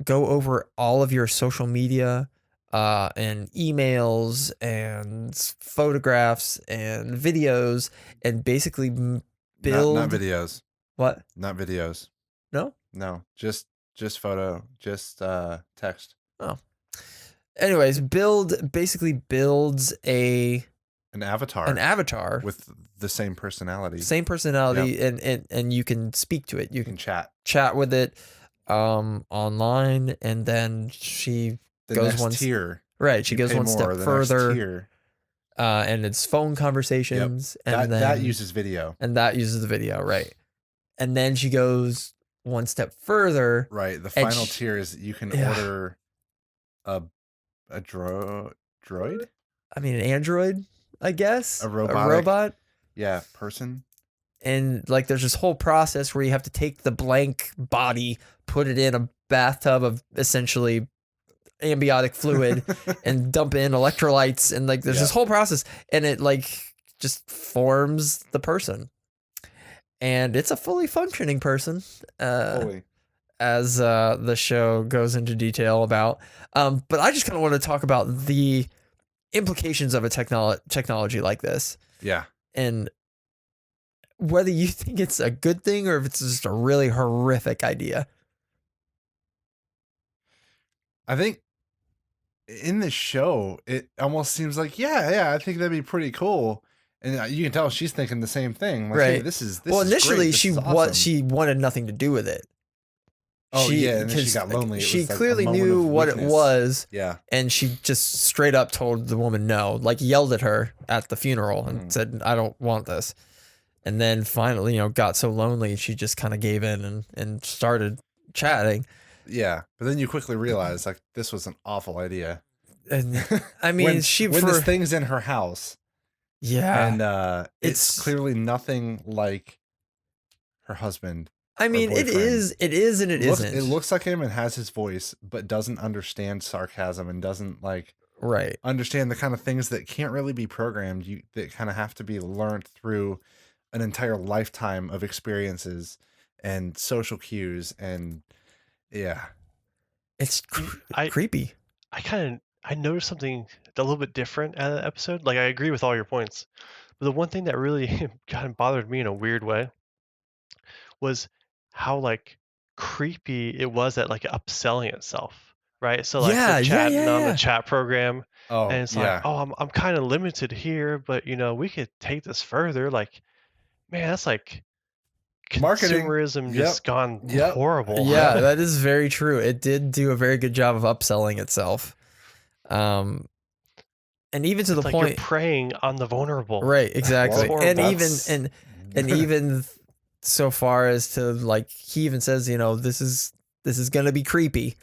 go over all of your social media, and emails and photographs and videos, and basically build. Not videos. What? Not videos. No. Just photo. Just text. Oh. Anyways, basically builds an avatar with the same personality. Yep. And you can speak to it. You can chat with it online, and then she goes one tier. Right, she goes one step further. And it's phone conversations, and that uses video. And that uses the video, right. And then she goes one step further. Right, the final tier is you can order a droid? I mean, an android, I guess, A a robotic, robot. yeah, person. And like, there's this whole process where you have to take the blank body, put it in a bathtub of essentially amniotic fluid, and dump in electrolytes, and like, there's Yeah. this whole process, and it like just forms the person, and it's a fully functioning person. Fully. As the show goes into detail about. But I just kind of want to talk about the implications of a technology like this, Yeah. and whether you think it's a good thing or if it's just a really horrific idea. I think in the show, it almost seems like, yeah, I think that'd be pretty cool. And you can tell she's thinking the same thing. Like, hey, Right. this is Well, is initially great. This she is awesome. she wanted nothing to do with it. Oh, yeah, and then she 'cause got lonely. It She was like a clearly moment knew of what it weakness. was, Yeah. and she just straight up told the woman no, like yelled at her at the funeral and said, "I don't want this." And then finally, got so lonely, she just kind of gave in and started chatting. Yeah. But then you quickly realize, like, this was an awful idea. And I mean, when this thing's in her house, yeah, and it's it's clearly nothing like her husband. I mean, it is, and it isn't. It looks like him and has his voice, but doesn't understand sarcasm and doesn't like right. understand the kind of things that can't really be programmed. That kind of have to be learned through an entire lifetime of experiences and social cues, and yeah, It's creepy. I noticed something a little bit different out of the episode. Like I agree with all your points, but the one thing that really kind of bothered me in a weird way was how like creepy it was at like upselling itself, right? So like they're chatting on the chat program, and oh it's like, yeah, oh, I'm kind of limited here, but we could take this further. Like, man, that's like marketing. consumerism Yep. just gone Yep. horrible. Yeah, that is very true. It did do a very good job of upselling itself. And even to the It's like point, you're preying on the vulnerable. right? Exactly. Well, And that's- even and even so far as to like, he even says, this is gonna be creepy.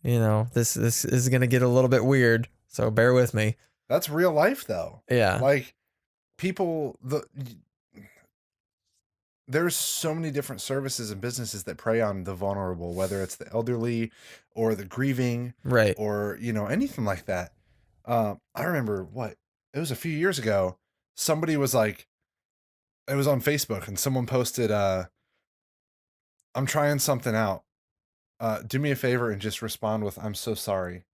This is gonna get a little bit weird. So bear with me. That's real life, though. Yeah. Like there's so many different services and businesses that prey on the vulnerable, whether it's the elderly or the grieving, Right. or anything like that. I remember it was a few years ago. Somebody was like, it was on Facebook, and someone posted, "I'm trying something out. Do me a favor and just respond with 'I'm so sorry.'"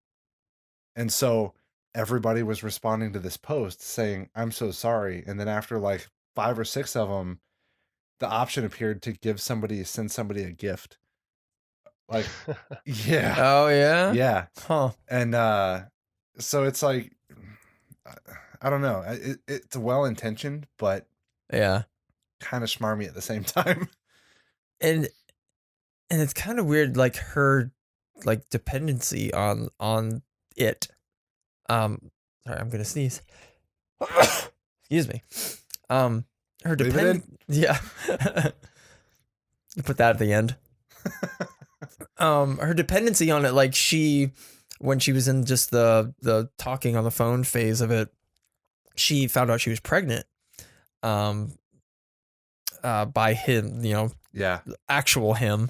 And so everybody was responding to this post saying, "I'm so sorry." And then after like 5 or 6 of them, the option appeared to send somebody a gift. Like, yeah. Oh yeah. Yeah. Huh. And so it's like, I don't know. It's well intentioned, but Yeah. kind of schmarmy at the same time. And it's kind of weird, like her like dependency on it. Sorry, I'm gonna sneeze. Excuse me. Her Leave it yeah. You put that at the end. Her dependency on it, like when she was in just the talking on the phone phase of it, she found out she was pregnant. By him, Yeah. actual him.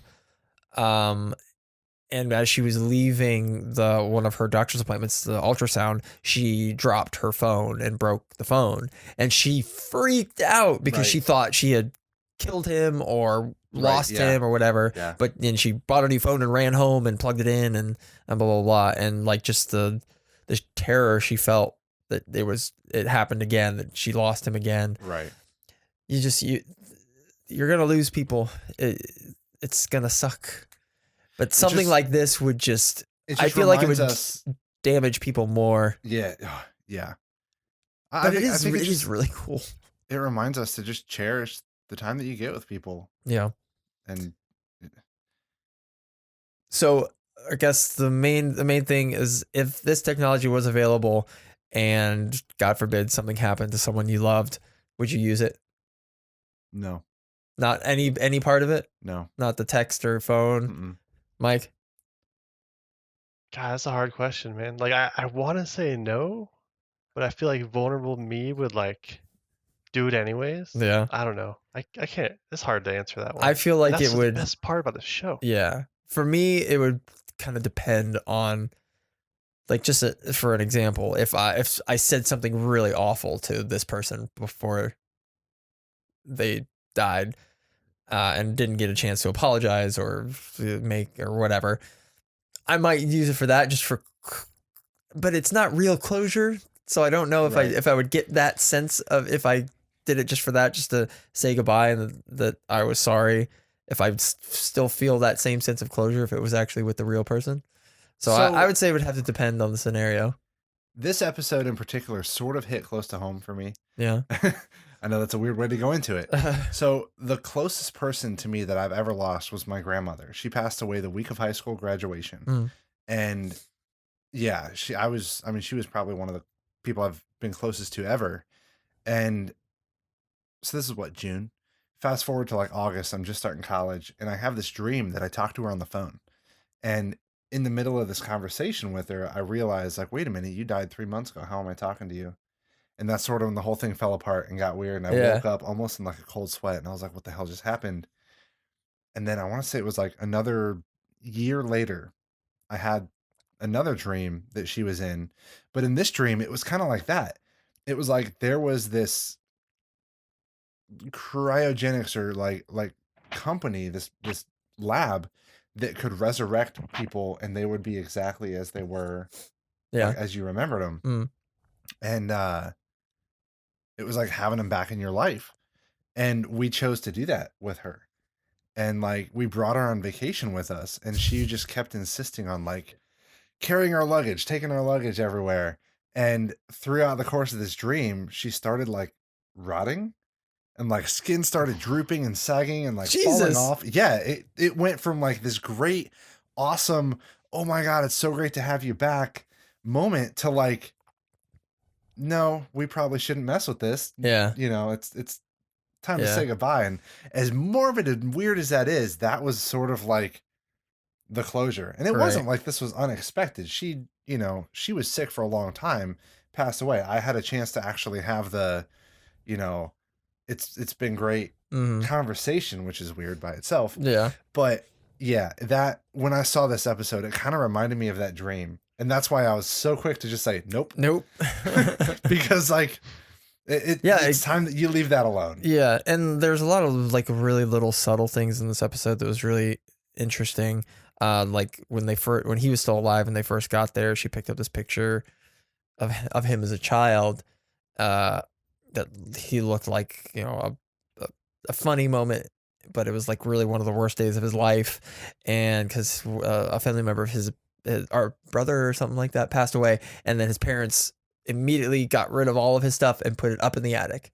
And as she was leaving one of her doctor's appointments, the ultrasound, she dropped her phone and broke the phone, and she freaked out because she thought she had killed him or lost him or whatever. Yeah. But then she bought a new phone and ran home and plugged it in and blah blah blah, and like just the terror she felt that it happened again, that she lost him again. Right. You're gonna lose people. It's gonna suck. But something like this would I feel like it would damage people more. Yeah. Yeah. But it is really cool. It reminds us to just cherish the time that you get with people. Yeah. And so I guess the main thing is, if this technology was available and God forbid something happened to someone you loved, would you use it? no. Not any part of it? No. Not the text or phone? Mm-mm. Mike? God, that's a hard question, man. Like I want to say no, but I feel like vulnerable me would like do it anyways. Yeah. I don't know. I can't. It's hard to answer that one. I feel And like that's it the would. best part about the show. Yeah. For me, it would kind of depend on, like, just for an example, if I said something really awful to this person before they died, and didn't get a chance to apologize or make or whatever, I might use it for that, just for, but it's not real closure. So I don't know if Right. I would get that sense of, if I did it just for that, just to say goodbye and that I was sorry, if I still feel that same sense of closure if it was actually with the real person. So, I would say it would have to depend on the scenario. This episode in particular sort of hit close to home for me. Yeah. I know that's a weird way to go into it. So the closest person to me that I've ever lost was my grandmother. She passed away the week of high school graduation. Mm. And yeah, she was probably one of the people I've been closest to ever. And so this is what, June? Fast forward to like August, I'm just starting college, and I have this dream that I talked to her on the phone. And in the middle of this conversation with her, I realized, like, wait a minute, you died 3 months ago. How am I talking to you? And that's sort of when the whole thing fell apart and got weird. And I Yeah. woke up almost in like a cold sweat, and I was like, what the hell just happened? And then I want to say it was like another year later, I had another dream that she was in. But in this dream, it was kind of like that. It was like there was this cryogenics or like company, this lab that could resurrect people, and they would be exactly as they were, Yeah. like, as you remembered them. Mm. And it was like having them back in your life. And we chose to do that with her. And like we brought her on vacation with us, and she just kept insisting on like carrying our luggage, taking our luggage everywhere. And throughout the course of this dream, she started like rotting, and like skin started drooping and sagging and like falling Jesus. off. Yeah, it went from like this great, awesome, oh my God, it's so great to have you back moment to like, no, we probably shouldn't mess with this. Yeah. You know, it's time to Yeah. say goodbye. And as morbid and weird as that is, that was sort of like the closure. And it wasn't like this was unexpected. She, you know, she was sick for a long time, passed away. I had a chance to actually have the, you know, it's been great conversation, which is weird by itself. Yeah. But yeah, that when I saw this episode, it kind of reminded me of that dream. And that's why I was so quick to just say, nope. Because like, it's time that you leave that alone. Yeah. And there's a lot of like really little subtle things in this episode that was really interesting. Like when he was still alive and they first got there, she picked up this picture of him as a child, that he looked like, you know, a funny moment, but it was like really one of the worst days of his life. And because a family member of his, our brother or something like that, passed away, and then his parents immediately got rid of all of his stuff and put it up in the attic,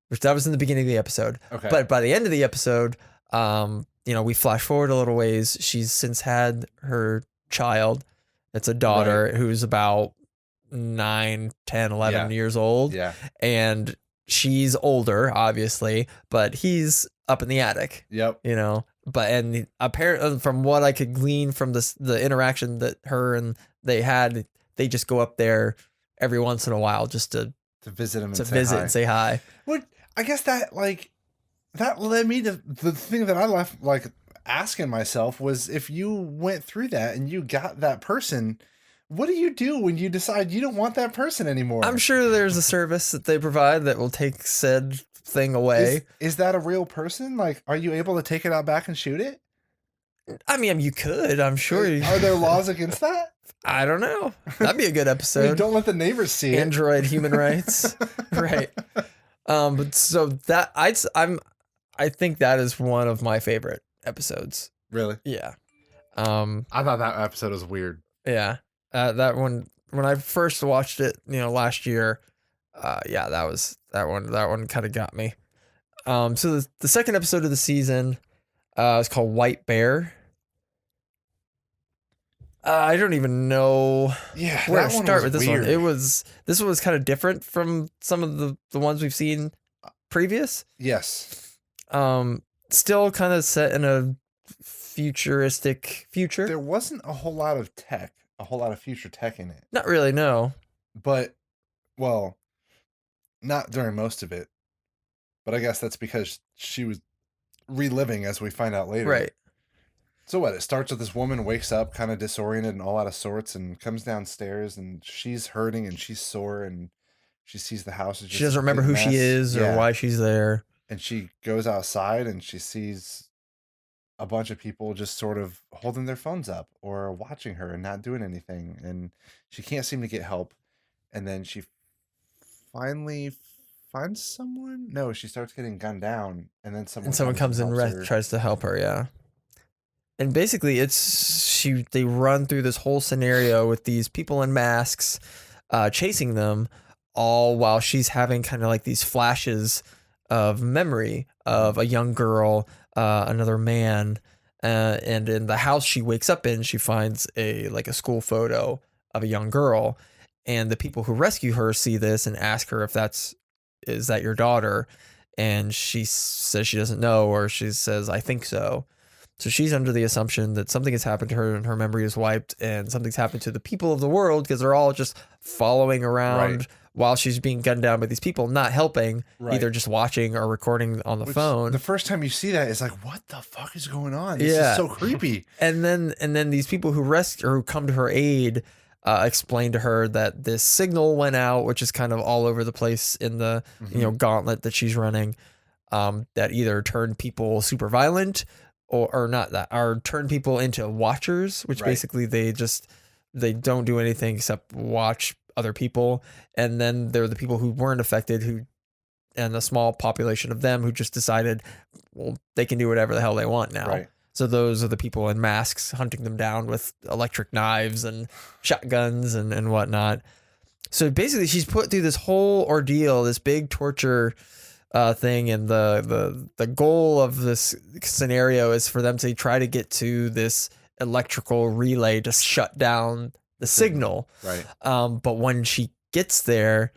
which that was in the beginning of the episode. Okay. But by the end of the episode, you know, we flash forward a little ways. She's since had her child. It's a daughter who's about 9, 10, 11 years old. Yeah. And she's older, obviously, but he's up in the attic. Yep. You know, and apparently from what I could glean from the interaction that her and they had, they just go up there every once in a while just to visit him, and say hi. What I guess that led me to the thing that I left like asking myself was, if you went through that and you got that person, what do you do when you decide you don't want that person anymore? I'm sure there's a service that they provide that will take said thing away. Is that a real person? Like, are you able to take it out back and shoot it? I mean, you could, I'm sure. Are there laws against that? I don't know. That'd be a good episode. I mean, don't let the neighbors see it. Android human rights. Right. But so that I think that is one of my favorite episodes. Really? Yeah. I thought that episode was weird. Yeah. That one, when I first watched it, you know, last year, yeah, that one kind of got me. So the second episode of the season is called White Bear. I don't even know where to start with this one. This one was kind of different from some of the ones we've seen previous. Yes. Still kind of set in a futuristic future. There wasn't a whole lot of future tech in it. Not really, no. But Well, not during most of it, but I guess that's because she was reliving, as we find out later. Right. So what? It starts with this woman wakes up kind of disoriented and all out of sorts and comes downstairs and she's hurting and she's sore and she sees the house is She just this doesn't remember big who she mess. is or Yeah. why she's there. And she goes outside and she sees a bunch of people just sort of holding their phones up or watching her and not doing anything. And she can't seem to get help. And then she finally finds someone. No, she starts getting gunned down, and then And someone comes and helps her. tries to help her, yeah. And basically they run through this whole scenario with these people in masks chasing them, all while she's having kind of like these flashes of memory of a young girl, another man, and in the house she wakes up in, she finds a school photo of a young girl, and the people who rescue her see this and ask her if is that your daughter, and she says she doesn't know, or she says I think so. So she's under the assumption that something has happened to her and her memory is wiped, and something's happened to the people of the world because they're all just following around Right. while she's being gunned down by these people, not helping, Right. either just watching or recording on the Which, phone. the first time you see that, it's like, what the fuck is going on? This Yeah. is so creepy. And then these people who who come to her aid explain to her that this signal went out, which is kind of all over the place in the gauntlet that she's running, that either turned people super violent or not that, or turn people into watchers, which Right. basically they don't do anything except watch other people. And then there are the people who weren't affected, and a small population of them who just decided, well, they can do whatever the hell they want now. Right. So those are the people in masks hunting them down with electric knives and shotguns and whatnot. So basically she's put through this whole ordeal, this big torture thing, and the goal of this scenario is for them to try to get to this electrical relay to shut down the signal. Right. But when she gets there,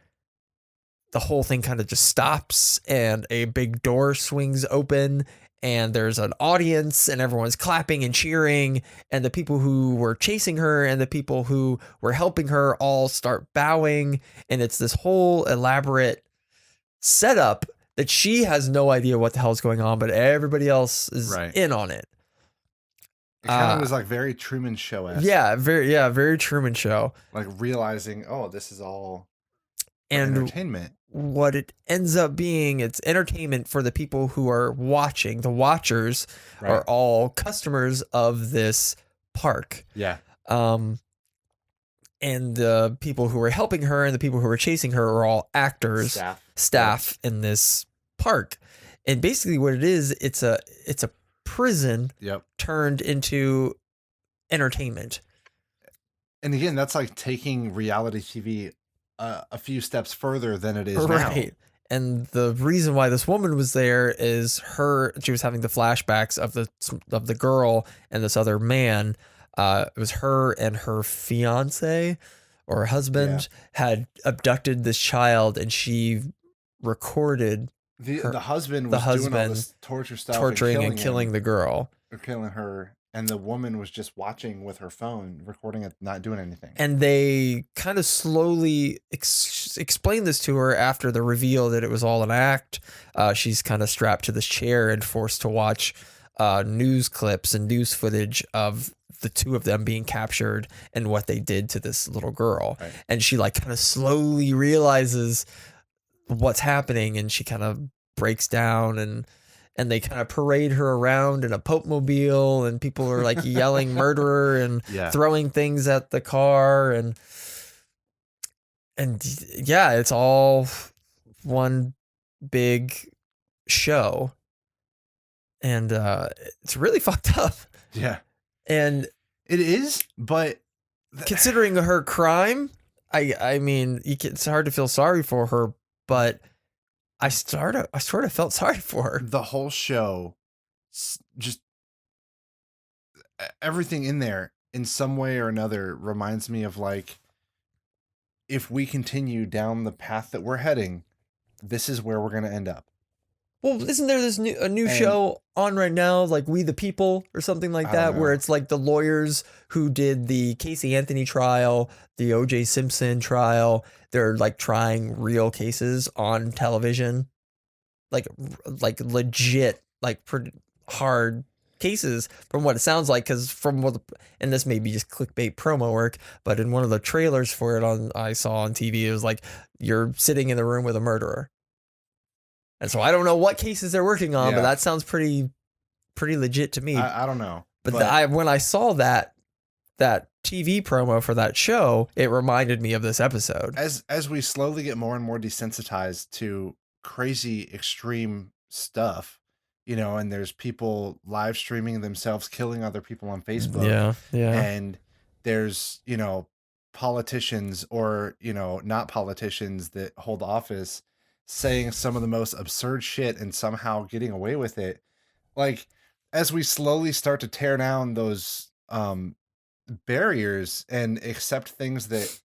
the whole thing kind of just stops and a big door swings open and there's an audience and everyone's clapping and cheering, and the people who were chasing her and the people who were helping her all start bowing, and it's this whole elaborate setup that she has no idea what the hell's going on, but everybody else is Right. in on it. It kind of was like very Truman Show-esque. Yeah, very Truman Show. Like realizing, oh, this is all And entertainment. what it ends up being, it's entertainment for the people who are watching. The watchers Right. are all customers of this park. Yeah. And the people who are helping her and the people who are chasing her are all actors, staff in this park. And basically what it is, it's a prison Yep. turned into entertainment. And again, that's like taking reality TV a few steps further than it is now. Right. And the reason why this woman was there is she was having the flashbacks of the girl and this other man. It was her and her fiance or husband had abducted this child, and she recorded The husband was doing all this torture stuff, torturing and killing the girl. Or killing her, and the woman was just watching with her phone, recording it, not doing anything. And they kind of slowly explained this to her after the reveal that it was all an act. She's kind of strapped to this chair and forced to watch news clips and news footage of the two of them being captured and what they did to this little girl. Right. And she like kind of slowly realizes what's happening, and she kind of breaks down, and they kind of parade her around in a Pope mobile, and people are like yelling murderer and throwing things at the car, and yeah, it's all one big show, and it's really fucked up. Yeah. And it is, but considering her crime, I mean, it's hard to feel sorry for her, but I sort of felt sorry for her. The whole show, just everything in there in some way or another reminds me of like, if we continue down the path that we're heading, this is where we're going to end up. Well, isn't there this a new And- show on right now, like We the People or something like I don't that, where know. it's like the lawyers who did the Casey Anthony trial, the O.J. Simpson trial, they're like trying real cases on television, like legit, like pretty hard cases from what it sounds like. Because from what, and this may be just clickbait promo work, but in one of the trailers for it I saw on TV, it was like you're sitting in the room with a murderer. And so I don't know what cases they're working on, but Yeah. that sounds pretty legit to me. I don't know. But when I saw that TV promo for that show, it reminded me of this episode. As we slowly get more and more desensitized to crazy extreme stuff, you know, and there's people live streaming themselves killing other people on Facebook. Yeah. And there's, you know, politicians or, you know, not politicians that hold office saying some of the most absurd shit and somehow getting away with it. Like, as we slowly start to tear down those barriers and accept things that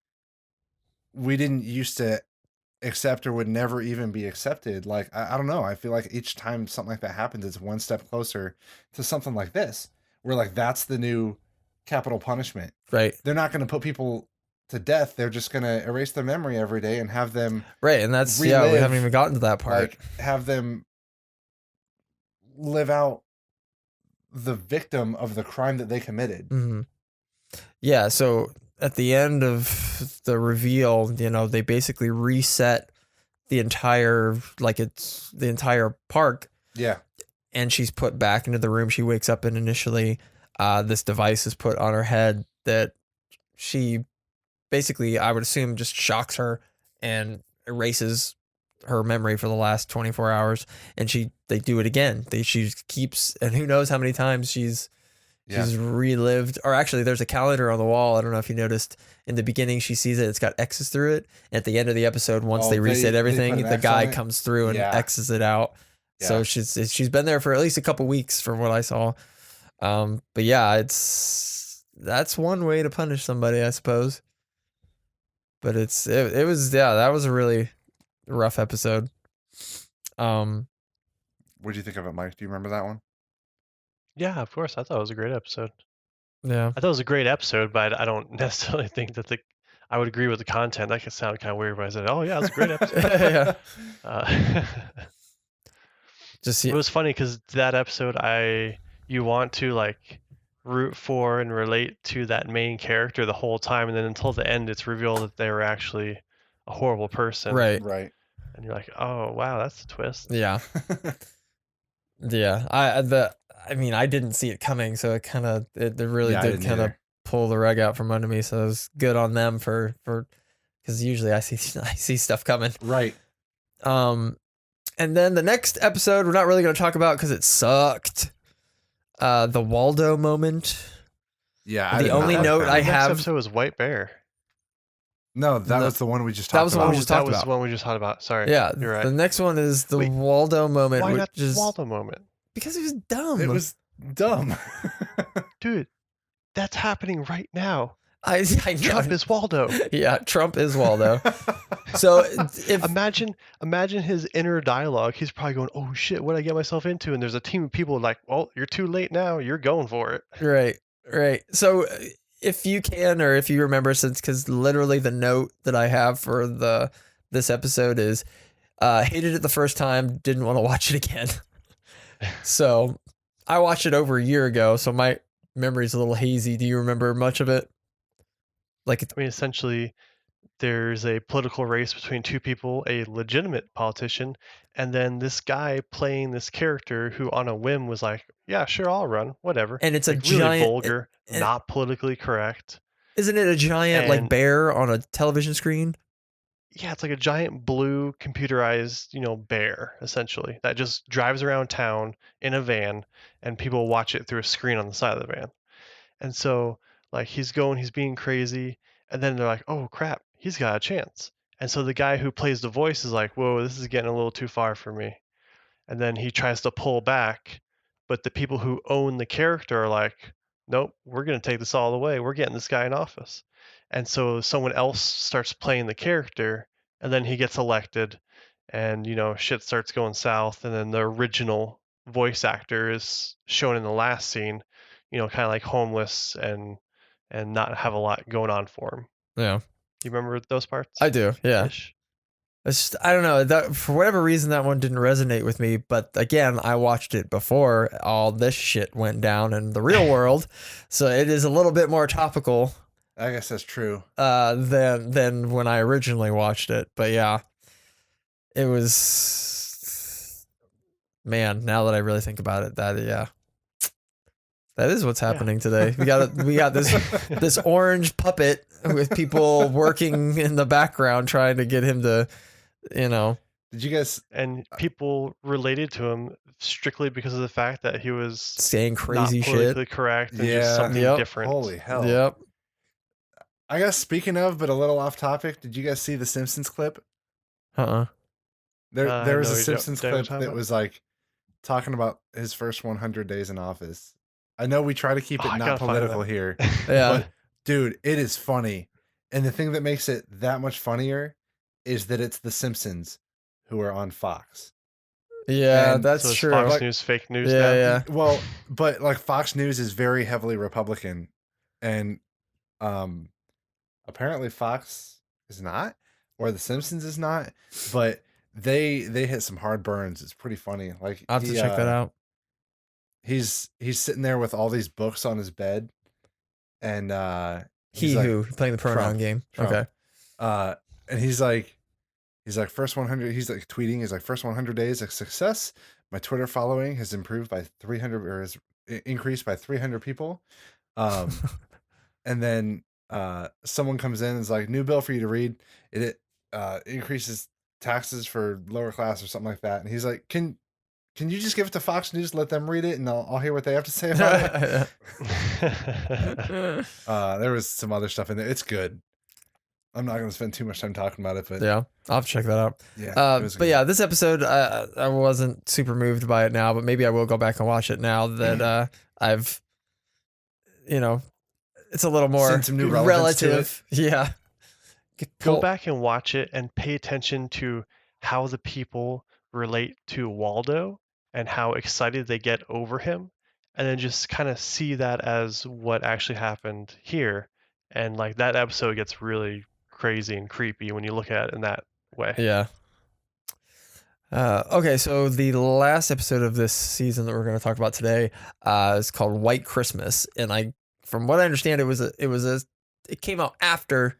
we didn't used to accept or would never even be accepted, like I don't know, I feel like each time something like that happens, it's one step closer to something like this, where like that's the new capital punishment. Right. They're not going to put people to death, they're just going to erase their memory every day and have them right. And that's we relive, haven't even gotten to that part. like have them live out the victim of the crime that they committed. Mm-hmm. Yeah, so at the end of the reveal, you know, they basically reset the entire park. Yeah. And she's put back into the room she wakes up in initially. This device is put on her head that she basically, I would assume, just shocks her and erases her memory for the last 24 hours. And they do it again. She keeps, and who knows how many times she's relived. Or actually, there's a calendar on the wall. I don't know if you noticed. In the beginning, she sees it. It's got X's through it. At the end of the episode, once they reset everything, the guy comes through and X's it out. Yeah. So she's been there for at least a couple weeks from what I saw. But yeah, that's one way to punish somebody, I suppose. But it was that was a really rough episode. What do you think of it, Mike? Do you remember that one? Yeah, of course. I thought it was a great episode. Yeah. I thought it was a great episode, but I don't necessarily think that I would agree with the content. That could sound kind of weird when I said, "Oh yeah, it's a great episode." Yeah. It was funny because that episode, you want to like root for and relate to that main character the whole time, and then until the end, it's revealed that they were actually a horrible person. Right. And you're like, "Oh wow, that's a twist." Yeah. Yeah. I mean, I didn't see it coming, so it really did kind of pull the rug out from under me. So it was good on them for because usually I see stuff coming. Right. And then the next episode we're not really going to talk about because it sucked. The Waldo moment. Yeah. The only note I have. Next episode was White Bear. No, that was the one we just talked about. That was the one we just talked about. That was the one we just talked about. Sorry. Yeah. You're right. The next one is the Waldo moment. Why not the Waldo moment? Because it was dumb. It was dumb. Dude, that's happening right now. I know. Trump is Waldo. Yeah, Trump is Waldo. So imagine his inner dialogue. He's probably going, "Oh shit, what did I get myself into?" And there's a team of people like, "Well, you're too late now. You're going for it." Right. So if you can, or if you remember, because literally the note that I have for this episode is, hated it the first time, didn't want to watch it again. So I watched it over a year ago, so my memory's a little hazy. Do you remember much of it? Essentially, there's a political race between two people, a legitimate politician, and then this guy playing this character who on a whim was like, "Yeah, sure, I'll run, whatever." And it's like, a really giant, vulgar, not politically correct. Isn't it a giant like bear on a television screen? Yeah, it's like a giant blue computerized, bear essentially that just drives around town in a van, and people watch it through a screen on the side of the van. And so, like, he's being crazy, and then they're like, "Oh crap, he's got a chance." And so the guy who plays the voice is like, "Whoa, this is getting a little too far for me." And then he tries to pull back, but the people who own the character are like, "Nope, we're going to take this all the way. We're getting this guy in office." And so someone else starts playing the character, and then he gets elected, and shit starts going south, and then the original voice actor is shown in the last scene, kind of like homeless and not have a lot going on for him. Yeah. You remember those parts? I do. Yeah. Ish? It's just, I don't know, that for whatever reason that one didn't resonate with me, but again, I watched it before all this shit went down in the real world, so it is a little bit more topical I guess that's true. than when I originally watched it. But yeah, it was, man, now that I really think about it, that is what's happening today. We got this orange puppet with people working in the background trying to get him to, Did you guys? And people related to him strictly because of the fact that he was saying not crazy politically shit. correct and Yeah. just something Yep. different. Holy hell! Yep. I guess speaking of, but a little off topic. Did you guys see the Simpsons clip? There was no, a you don't- Simpsons don't clip talk that about? was like talking about his first 100 days in office. I know we try to keep Oh, it I not gotta find political that. here, Yeah. but dude, it is funny. And the thing that makes it that much funnier is that it's the Simpsons who are on Fox. Yeah, And that's So is true. Fox Like- News fake news Yeah, now? yeah. Well, but like Fox News is very heavily Republican, and apparently Fox is not, or the Simpsons is not, but they hit some hard burns. It's pretty funny. Like I'll have to check that out. He's sitting there with all these books on his bed, and he's He like, who playing the pronoun Trump. game. Trump. Okay. And he's like first 100. He's like tweeting. He's like first 100 days of success. My Twitter following has improved by 300, or has increased by 300 people. And then someone comes in and is like, new bill for you to read. It increases taxes for lower class or something like that. And he's like, can you just give it to Fox News, let them read it, and I'll hear what they have to say about it. There was some other stuff in there. It's good. I'm not going to spend too much time talking about it, but Yeah, I'll have to check that out. yeah. It was But good. yeah, this episode, I wasn't super moved by it now, but maybe I will go back and watch it now that I've, it's a little more Seen some new relevance to it. relative. Yeah. Go back and watch it and pay attention to how the people relate to Waldo and how excited they get over him, and then just kind of see that as what actually happened here. And like that episode gets really crazy and creepy when you look at it in that way. Yeah. Okay, so the last episode of this season that we're going to talk about today is called White Christmas, and from what I understand, it came out after,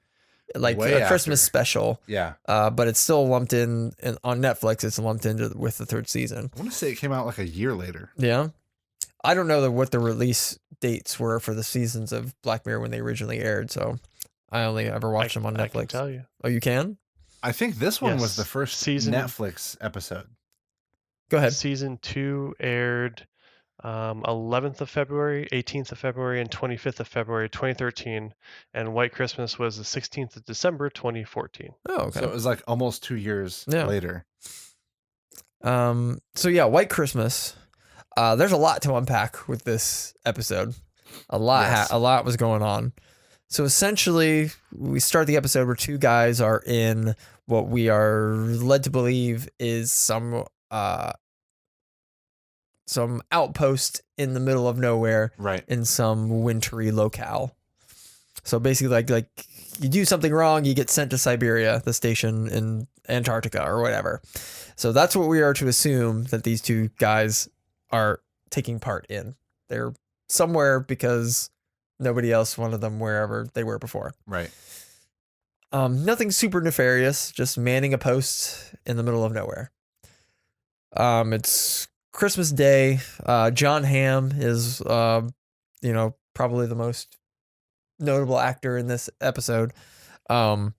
like Way a Christmas after. special, Yeah. but it's still lumped in on Netflix. It's lumped into with the third season. I want to say it came out like a year later. Yeah, I don't know what the release dates were for the seasons of Black Mirror when they originally aired, so I only ever watched them on I can Netflix. tell you. Oh, you can? I think this one was Yes. the first Season- Netflix episode. Go ahead. Season 2 aired 11th of February, 18th of February, and 25th of February 2013, and White Christmas was the 16th of December 2014. Oh, okay. So it was like almost 2 years Yeah. later. So yeah, White Christmas. There's a lot to unpack with this episode. A lot, Yes. a lot was going on. So essentially, we start the episode where two guys are in what we are led to believe is some outpost in the middle of nowhere Right. in some wintry locale. So basically, like you do something wrong, you get sent to Siberia, the station in Antarctica or whatever. So that's what we are to assume that these two guys are taking part in. They're somewhere because nobody else wanted them wherever they were before. Right. Nothing super nefarious, just manning a post in the middle of nowhere. It's Christmas Day. John Hamm is, probably the most notable actor in this episode. From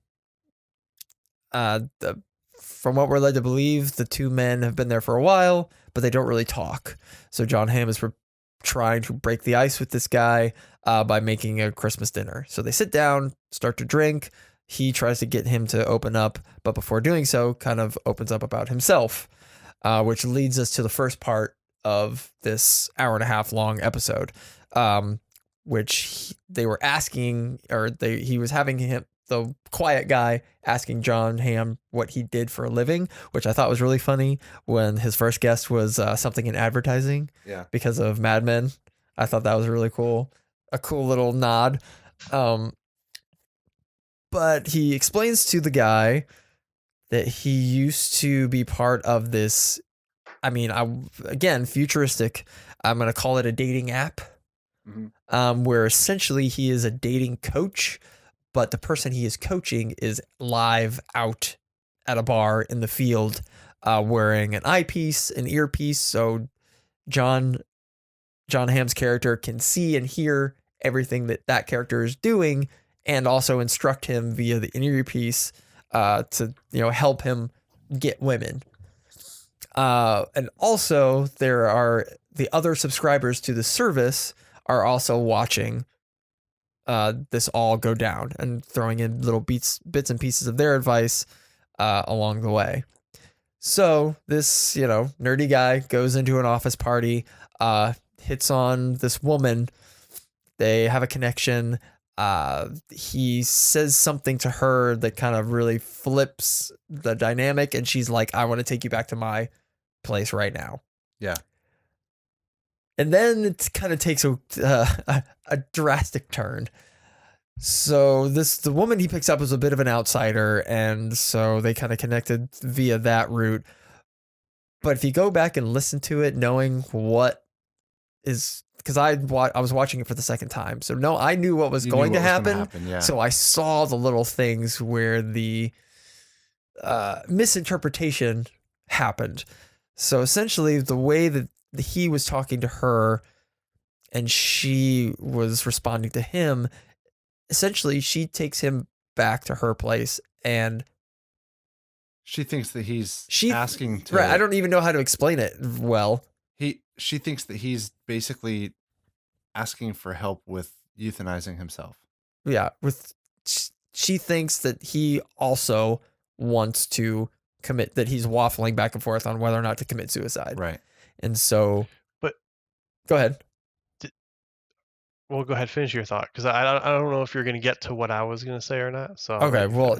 what we're led to believe, the two men have been there for a while, but they don't really talk. So John Hamm is trying to break the ice with this guy by making a Christmas dinner. So they sit down, start to drink. He tries to get him to open up, but before doing so, kind of opens up about himself, which leads us to the first part of this hour-and-a-half long episode, which they were asking, or he was having the quiet guy asking John Hamm what he did for a living, which I thought was really funny when his first guest was something in advertising Yeah. because of Mad Men. I thought that was really cool. A cool little nod. But he explains to the guy that he used to be part of this. I mean, again, futuristic. I'm going to call it a dating app, where essentially he is a dating coach, but the person he is coaching is live out at a bar in the field, wearing an eyepiece, an earpiece, so John Hamm's character can see and hear everything that character is doing, and also instruct him via the earpiece to help him get women. And also there are the other subscribers to the service are also watching this all go down and throwing in little bits and pieces of their advice along the way. So this, nerdy guy goes into an office party, hits on this woman. They have a connection. He says something to her that kind of really flips the dynamic, and she's like, I want to take you back to my place right now. Yeah. And then it kind of takes a drastic turn. So the woman he picks up is a bit of an outsider, and so they kind of connected via that route. But if you go back and listen to it, knowing what is, because I was watching it for the second time, so no, I knew what was going to happen. Yeah. So I saw the little things where the misinterpretation happened. So essentially, the way that he was talking to her and she was responding to him, essentially she takes him back to her place, and she thinks that he's asking to. Right, I don't even know how to explain it well. She thinks that he's basically asking for help with euthanizing himself. Yeah, she thinks that he also wants to commit, that he's waffling back and forth on whether or not to commit suicide. Right. And so, but go ahead. Well, go ahead, finish your thought, because I don't know if you're going to get to what I was going to say or not. So okay, well,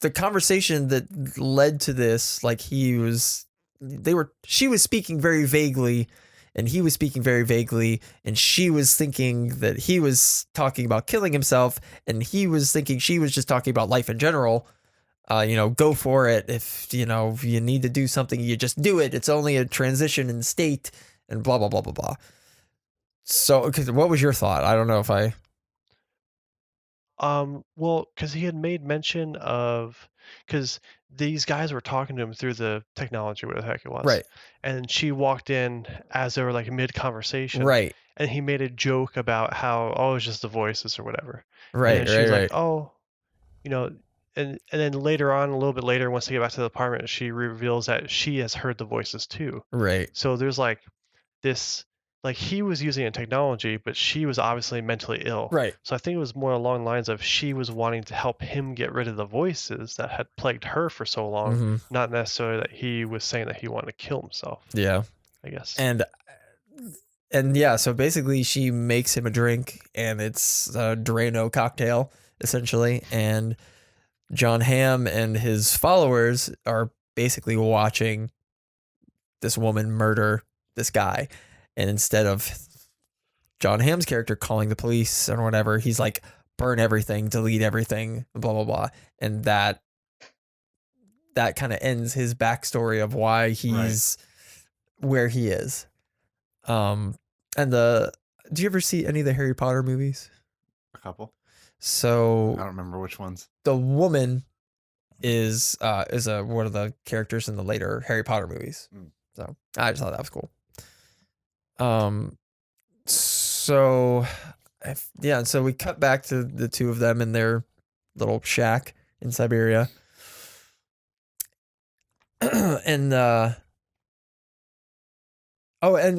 the conversation that led to this, like she was speaking very vaguely, and he was speaking very vaguely, and she was thinking that he was talking about killing himself, and he was thinking she was just talking about life in general. Go for it. If you need to do something, you just do it. It's only a transition in state, and blah blah blah blah blah. So, okay, what was your thought? I don't know if I. Well, because he had made mention of, because these guys were talking to him through the technology, whatever the heck it was. Right. And she walked in as they were like mid-conversation. Right. And he made a joke about how, oh, it's just the voices or whatever. Right. And she was like, oh, and then later on, a little bit later, once they get back to the apartment, she reveals that she has heard the voices too. Right. So there's like this, like he was using a technology, but she was obviously mentally ill. Right. So I think it was more along the lines of she was wanting to help him get rid of the voices that had plagued her for so long, not necessarily that he was saying that he wanted to kill himself. Yeah. I guess. And yeah, so basically she makes him a drink, and it's a Drano cocktail, essentially, and John Hamm and his followers are basically watching this woman murder this guy. And instead of John Hamm's character calling the police or whatever, he's like, burn everything, delete everything, blah, blah, blah. And that kind of ends his backstory of why he's where he is. Do you ever see any of the Harry Potter movies? A couple. So I don't remember which ones. The woman is one of the characters in the later Harry Potter movies. So I just thought that was cool. So we cut back to the two of them in their little shack in Siberia. And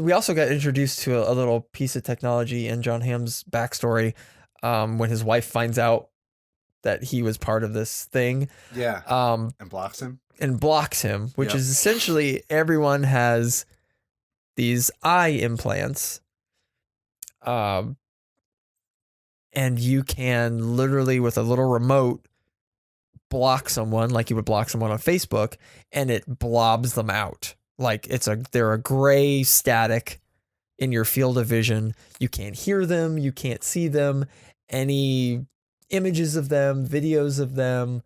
we also got introduced to a little piece of technology in John Hamm's backstory, when his wife finds out that he was part of this thing. Yeah. And blocks him. Which is essentially everyone has these eye implants. and you can literally with a little remote block someone like you would block someone on Facebook, and it blobs them out. Like they're a gray static in your field of vision. You can't hear them, you can't see them, any images of them, videos of them,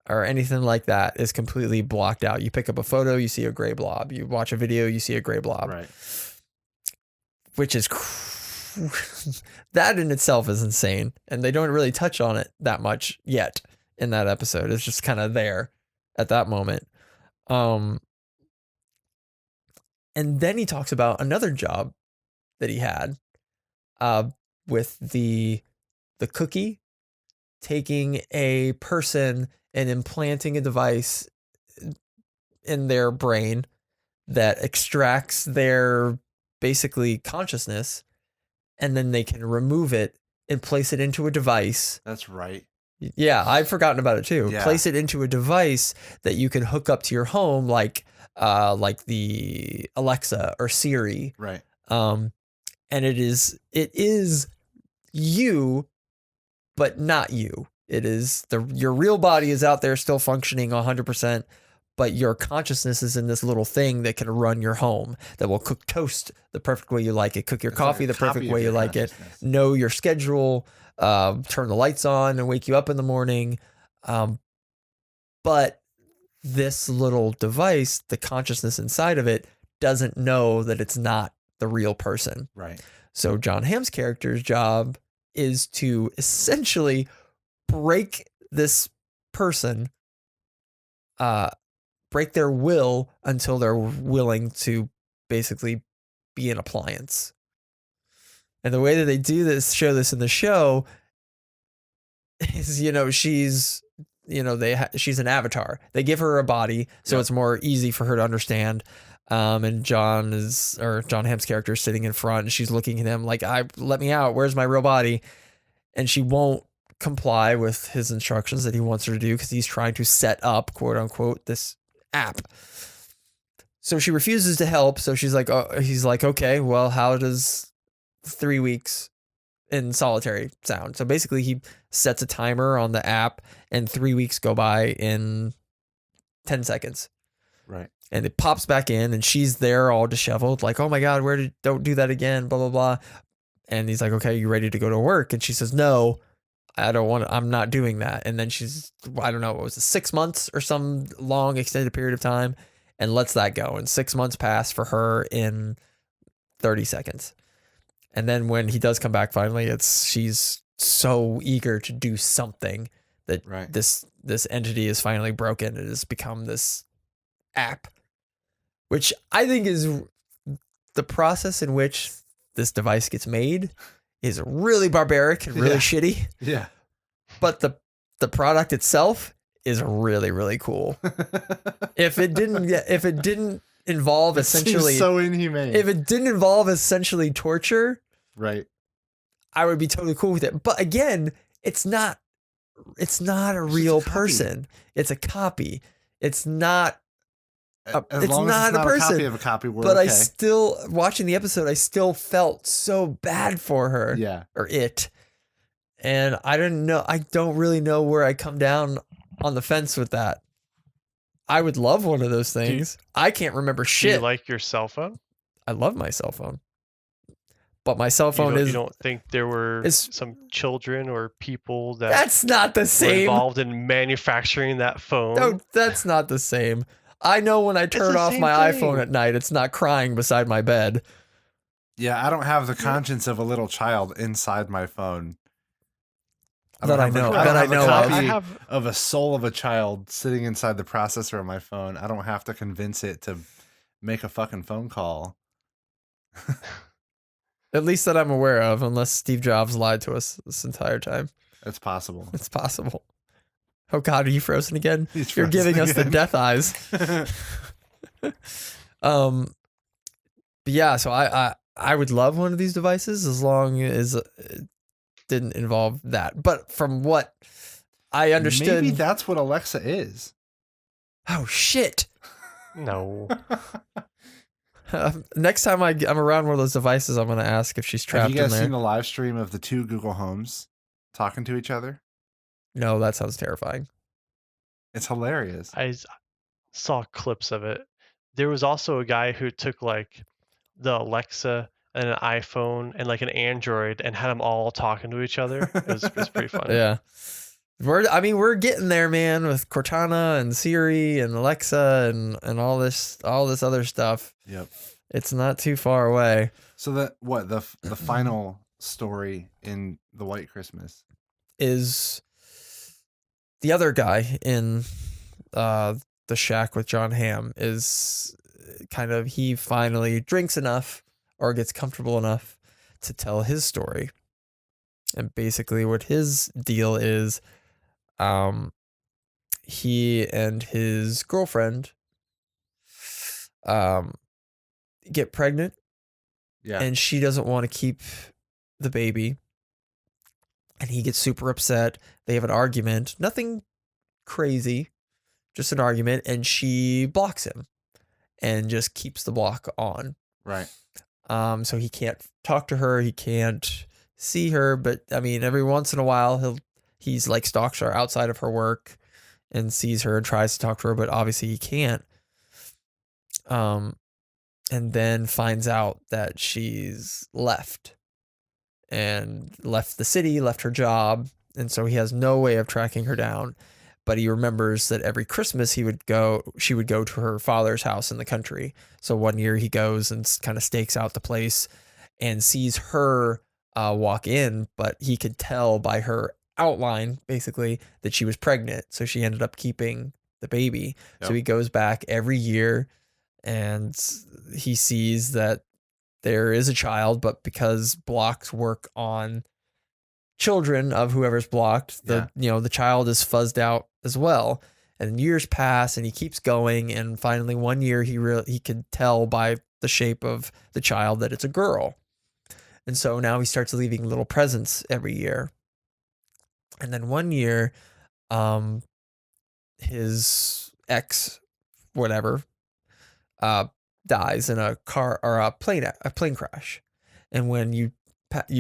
or anything like that is completely blocked out. You pick up a photo, you see a gray blob. You watch a video, you see a gray blob. Right. Which is that in itself is insane, and they don't really touch on it that much yet in that episode. It's just kind of there at that moment. And then he talks about another job that he had with the cookie, taking a person and implanting a device in their brain that extracts their basically consciousness, and then they can remove it and place it into a device. That's right. Yeah, I've forgotten about it too. Yeah. Place it into a device that you can hook up to your home, like the Alexa or Siri. Right. And it is you, but not you. It is your real body is out there still functioning 100%, but your consciousness is in this little thing that can run your home, that will cook toast the perfect way you like it, cook your coffee the perfect way you like it, know your schedule, turn the lights on and wake you up in the morning. But this little device, the consciousness inside of it, doesn't know that it's not the real person. Right. So John Hamm's character's job is to essentially break this person, break their will until they're willing to basically be an appliance. And the way that they do this, show this in the show, is, she's an avatar. They give her a body, so it's more easy for her to understand. And John Hamm's character is sitting in front, and she's looking at him like, let me out. Where's my real body? And she won't comply with his instructions that he wants her to do because he's trying to set up, quote unquote, this app. So she refuses to help. So he's like, okay, well, how does 3 weeks in solitary sound? So basically he sets a timer on the app, and 3 weeks go by in 10 seconds. Right. And it pops back in, and she's there all disheveled, like, oh my God, don't do that again, blah, blah, blah. And he's like, okay, you ready to go to work? And she says, no, I'm not doing that. And then she's, I don't know, what was it, 6 months or some long extended period of time, and lets that go. And 6 months pass for her in 30 seconds. And then when he does come back, finally, she's so eager to do something that this entity is finally broken. It has become this app, which I think is the process in which this device gets made is really barbaric and really shitty. Yeah. But the product itself is really, really cool. If it didn't involve essentially so inhumane. If it didn't involve essentially torture, right, I would be totally cool with it. But again, it's not a real person. It's a copy. It's not as long as it's not a person. A copy of a copy, we're but okay. I still, watching the episode, I still felt so bad for her. Yeah. Or it. And I don't really know where I come down on the fence with that. I would love one of those things. I can't remember shit. Do you like your cell phone? I love my cell phone. But my cell phone You don't think there were some children or people that's not the same. Were involved in manufacturing that phone? No, that's not the same. I know when I turn off my iPhone at night, it's not crying beside my bed. Yeah, I don't have the conscience of a little child inside my phone. I have of a soul of a child sitting inside the processor of my phone. I don't have to convince it to make a fucking phone call. At least that I'm aware of, unless Steve Jobs lied to us this entire time. It's possible. It's possible. Oh God, are you frozen again? You're giving us the death eyes. But yeah, so I would love one of these devices as long as it didn't involve that. But from what I understood, maybe that's what Alexa is. Oh shit! No. Next time I'm around one of those devices, I'm going to ask if she's trapped in there. Have you guys seen the live stream of the 2 Google Homes talking to each other. No, that sounds terrifying. It's hilarious. I saw clips of it. There was also a guy who took like the Alexa and an iPhone and like an Android and had them all talking to each other. It's pretty funny. Yeah. We're getting there, man, with Cortana and Siri and Alexa and all this other stuff. Yep. It's not too far away. So the final story in The White Christmas Is the other guy in the shack with John Hamm is kind of, he finally drinks enough or gets comfortable enough to tell his story. And basically what his deal is, he and his girlfriend get pregnant, and she doesn't want to keep the baby, and he gets super upset. They have an argument, nothing crazy, just an argument, and she blocks him and just keeps the block on. Right. So he can't talk to her, he can't see her, but I mean, every once in a while he's like stalks her outside of her work and sees her and tries to talk to her, but obviously he can't. And then finds out that she's left the city, left her job, and so he has no way of tracking her down. But he remembers that every Christmas she would go to her father's house in the country. So one year he goes and kind of stakes out the place and sees her walk in, but he could tell by her outline basically that she was pregnant. So she ended up keeping the baby. Yep. So he goes back every year and he sees that there is a child, but because blocks work on children of whoever's blocked, the child is fuzzed out as well. And years pass and he keeps going, and finally one year he could tell by the shape of the child that it's a girl. And so now he starts leaving little presents every year. And then one year his ex whatever dies in a car or a plane crash. And when you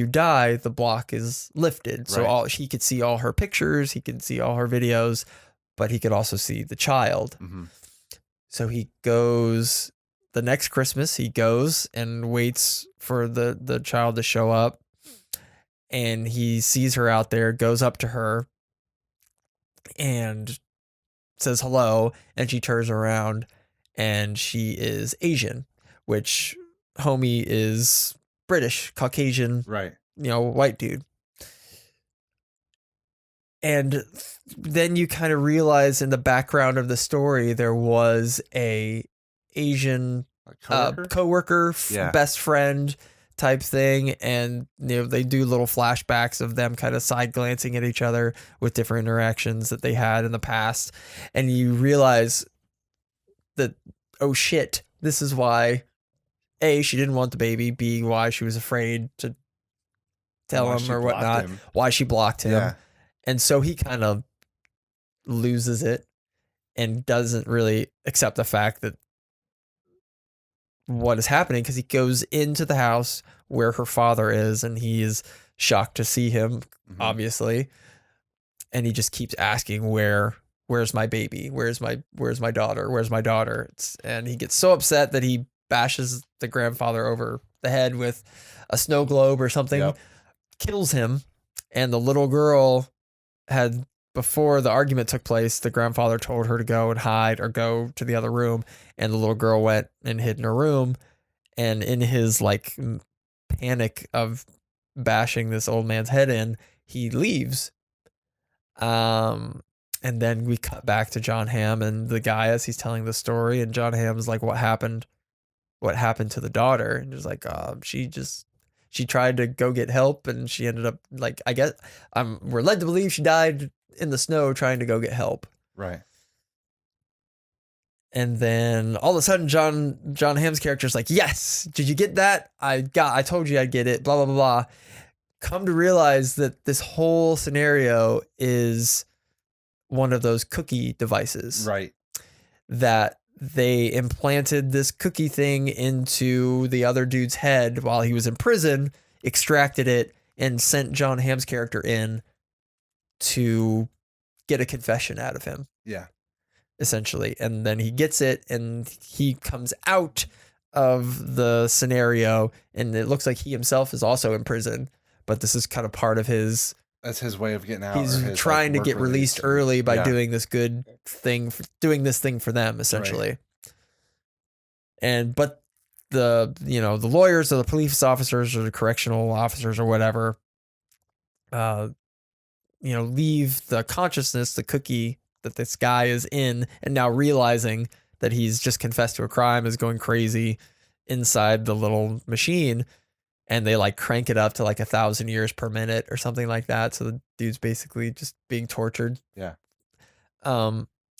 die, the block is lifted. So he could see all her pictures, he could see all her videos, but he could also see the child. Mm-hmm. So he goes the next Christmas, he goes and waits for the child to show up, and he sees her out there, goes up to her and says hello, and she turns around and she is Asian, which homie is British, Caucasian, right? White dude. And then you kind of realize in the background of the story there was a Asian coworker, best friend type thing, and they do little flashbacks of them kind of side glancing at each other with different interactions that they had in the past, and you realize that, oh shit, this is why A, she didn't want the baby, B, why she was afraid to tell him or whatnot, why she blocked him. Yeah. And so he kind of loses it and doesn't really accept the fact that what is happening, because he goes into the house where her father is and he is shocked to see him, obviously. And he just keeps asking, where's my baby? Where's my daughter? Where's my daughter? And he gets so upset that he bashes the grandfather over the head with a snow globe or something, kills him. And the little girl had, before the argument took place, the grandfather told her to go and hide or go to the other room. And the little girl went and hid in her room. And in his like panic of bashing this old man's head in, he leaves. And then we cut back to John Hamm and the guy as he's telling the story, and John Hamm's like, what happened to the daughter? And just like, she tried to go get help, and she ended up, like, I guess we're led to believe she died in the snow trying to go get help. Right. And then all of a sudden John Hamm's character is like, yes, did you get that? I told you I'd get it, blah, blah, blah, blah. Come to realize that this whole scenario is one of those cookie devices. Right. That they implanted this cookie thing into the other dude's head while he was in prison, extracted it, and sent John Hamm's character in to get a confession out of him, Yeah. essentially. And then he gets it, and he comes out of the scenario, and it looks like he himself is also in prison, but this is kind of part of his. That's his way of getting out. He's trying to get released early by doing this good thing, doing this thing for them, essentially. Right. But the lawyers or the police officers or the correctional officers or whatever, leave the consciousness, the cookie that this guy is in, and now realizing that he's just confessed to a crime, is going crazy inside the little machine, and they like crank it up to like 1,000 years per minute or something like that. So the dude's basically just being tortured. Yeah.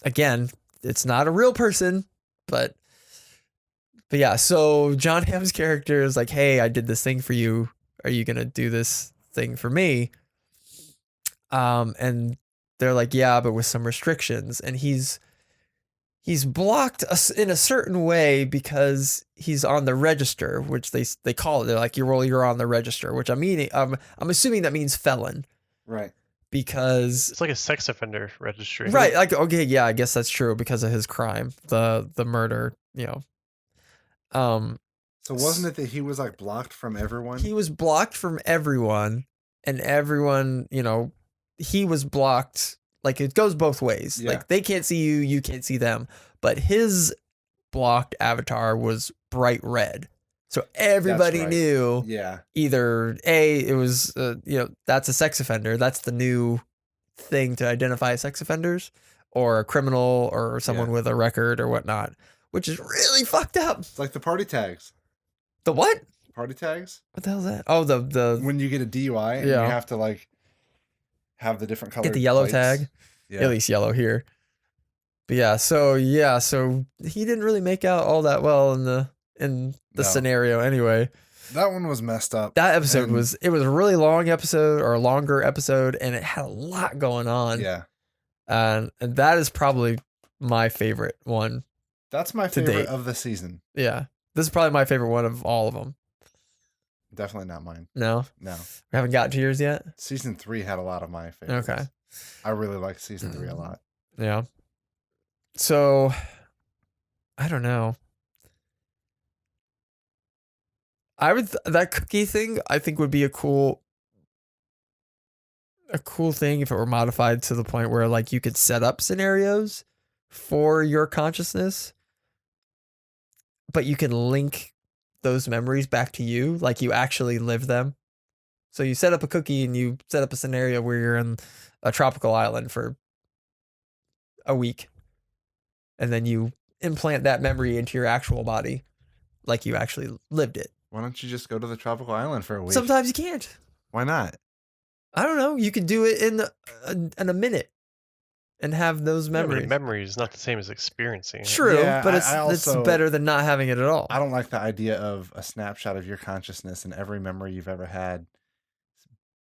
Again, it's not a real person, but yeah. So John Hamm's character is like, "Hey, I did this thing for you. Are you gonna do this thing for me?" And they're like, "Yeah, but with some restrictions." And he's blocked in a certain way because he's on the register, which they call it. They're like, you're on the register, which I'm assuming that means felon. Right. Because it's like a sex offender registry. Right. Like, okay, yeah, I guess that's true because of his crime, the murder, So wasn't it that he was like blocked from everyone? He was blocked from everyone, and everyone, he was blocked. Like, it goes both ways. Yeah. Like, they can't see you, you can't see them. But his blocked avatar was bright red. So everybody knew either it was, that's a sex offender. That's the new thing to identify sex offenders, or a criminal, or someone with a record or whatnot, which is really fucked up. It's like the party tags. The what? Party tags? What the hell is that? Oh, the when you get a DUI and you have to like have the different colors. Get the yellow tag. Yeah. At least yellow here. But yeah, so he didn't really make out all that well in the scenario anyway. That one was messed up. That episode was a really long episode, or a longer episode, and it had a lot going on. Yeah. And that is probably my favorite one. That's my favorite of the season. Yeah. This is probably my favorite one of all of them. Definitely not mine. No? No. We haven't got to yours yet? Season 3 had a lot of my favorites. Okay. I really liked season 3 a lot. Yeah. So, I don't know. That cookie thing, I think, would be a cool thing if it were modified to the point where like you could set up scenarios for your consciousness, but you can link those memories back to you, like you actually live them. So you set up a cookie and you set up a scenario where you're in a tropical island for a week, and then you implant that memory into your actual body, like you actually lived it. Why don't you just go to the tropical island for a week? Sometimes you can't. Why not? I don't know. You could do it in a minute and have those memories. Yeah, memory is not the same as experiencing it. True, but it's better than not having it at all. I don't like the idea of a snapshot of your consciousness and every memory you've ever had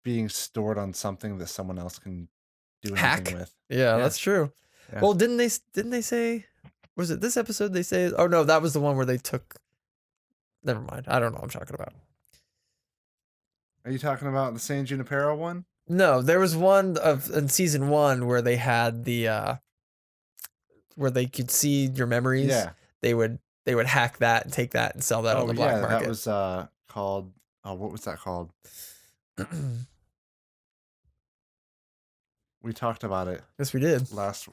being stored on something that someone else can do anything with. Yeah, that's true. Yeah. Well, didn't they say? Was it this episode they say? Oh no, that was the one where they took. Never mind. I don't know what I'm talking about. Are you talking about the San Junipero one? No, there was one in season 1 where they had where they could see your memories. Yeah. They would hack that and take that and sell that on the black market. That was called. Oh, what was that called? We talked about it. Yes, we did. Last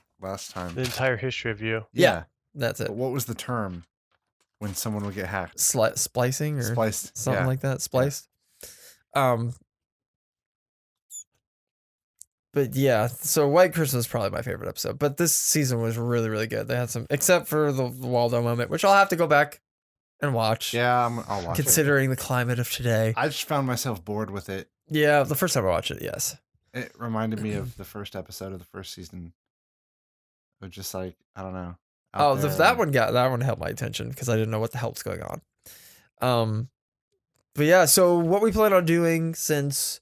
time. The entire history of you. Yeah, that's it. But what was the term when someone would get hacked? Splicing or spliced, something like that. Spliced. Yeah. But yeah, so White Christmas is probably my favorite episode. But this season was really, really good. They had some, except for the Waldo moment, which I'll have to go back and watch. Yeah, I'll watch considering the climate of today. I just found myself bored with it. Yeah, the first time I watched it, yes. It reminded me of the first episode of the first season. Of just like, I don't know. That one held my attention because I didn't know what the hell's going on. But yeah, so what we plan on doing, since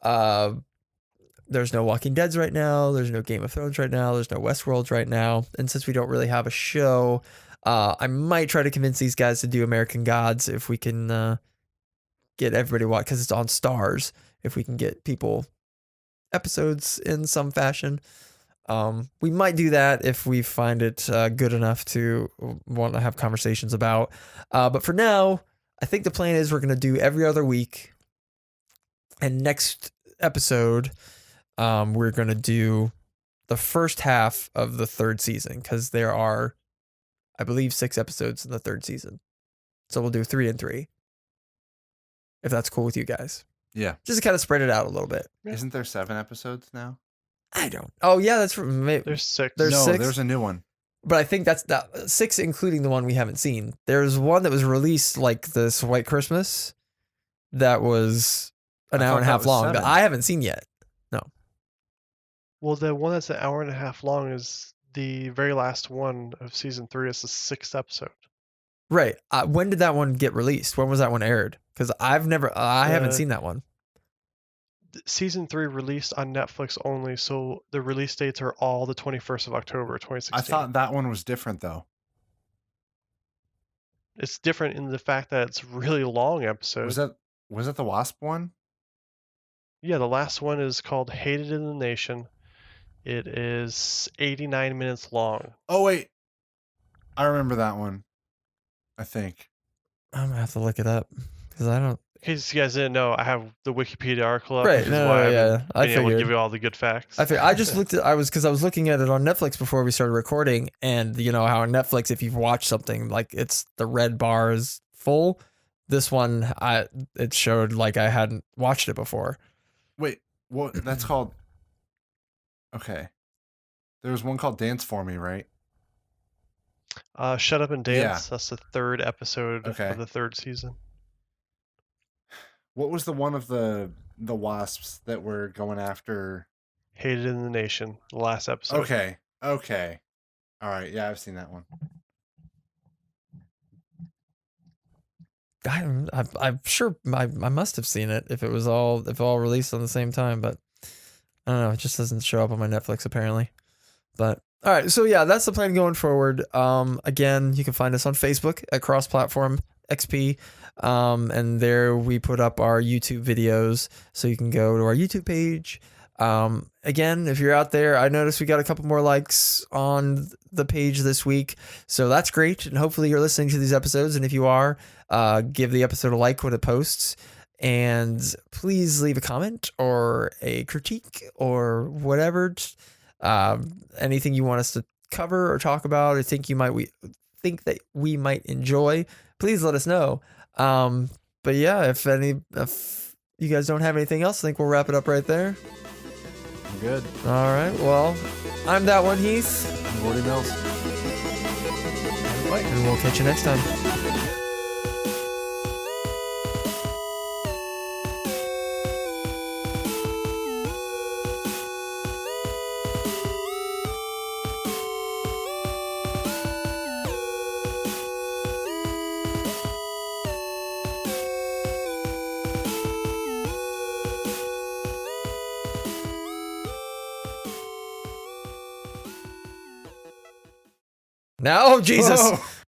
there's no Walking Deads right now, there's no Game of Thrones right now, there's no Westworld right now, and since we don't really have a show, I might try to convince these guys to do American Gods if we can get everybody watch, because it's on Stars. If we can get people episodes in some fashion. We might do that if we find it good enough to want to have conversations about. But for now, I think the plan is we're going to do every other week. And next episode, we're going to do the first half of the third season because there are, I believe, 6 episodes in the third season. So we'll do 3 and 3. If that's cool with you guys. Yeah. Just to kind of spread it out a little bit. Yeah. Isn't there 7 episodes now? I don't. Oh, yeah, that's There's 6. There's no, 6. there's a new one. But I think that's that 6, including the one we haven't seen. There's one that was released like this White Christmas that was an I hour thought and a that half was long that 7. I haven't seen yet. Well, the one that's an hour and a half long is the very last one of season 3. It's the 6th episode. Right. When did that one get released? When was that one aired? Because I haven't seen that one. Season 3 released on Netflix only, so the release dates are all the 21st of October, 2016. I thought that one was different though. It's different in the fact that it's really long episodes. Was that the Wasp one? Yeah, the last one is called Hated in the Nation. It is 89 minutes long. Oh wait, I remember that one. I think. I'm gonna have to look it up because I don't. In case you guys didn't know, I have the Wikipedia article up, Right, which is no, why yeah, I I've been able to figured. give you all the good facts. I just looked at. I was looking at it on Netflix before we started recording, and you know how on Netflix, if you've watched something, like it's the red bar is full. This one, it showed like I hadn't watched it before. Wait, what? That's called. Okay, there was one called Dance for Me, right? Shut Up and Dance. Yeah. That's the 3rd episode Okay. of the 3rd season. What was the one of the wasps that were going after? Hated in the Nation, the last episode. Okay. All right. Yeah, I've seen that one. I'm sure I must have seen it if it was all released on the same time, but I don't know. It just doesn't show up on my Netflix apparently. But all right, so yeah, that's the plan going forward. Again, you can find us on Facebook at Cross Platform XP, and there we put up our YouTube videos, so you can go to our YouTube page. Again, if you're out there, I noticed we got a couple more likes on the page this week, so that's great. And hopefully you're listening to these episodes, and if you are, give the episode a like when it posts. And please leave a comment or a critique or whatever. Anything you want us to cover or talk about or think that we might enjoy, please let us know. But yeah, if you guys don't have anything else, I think we'll wrap it up right there. I'm good. All right. Well, I'm that one, Heath. I'm Gordy Mills. And we'll catch you next time. Now, oh Jesus. Whoa.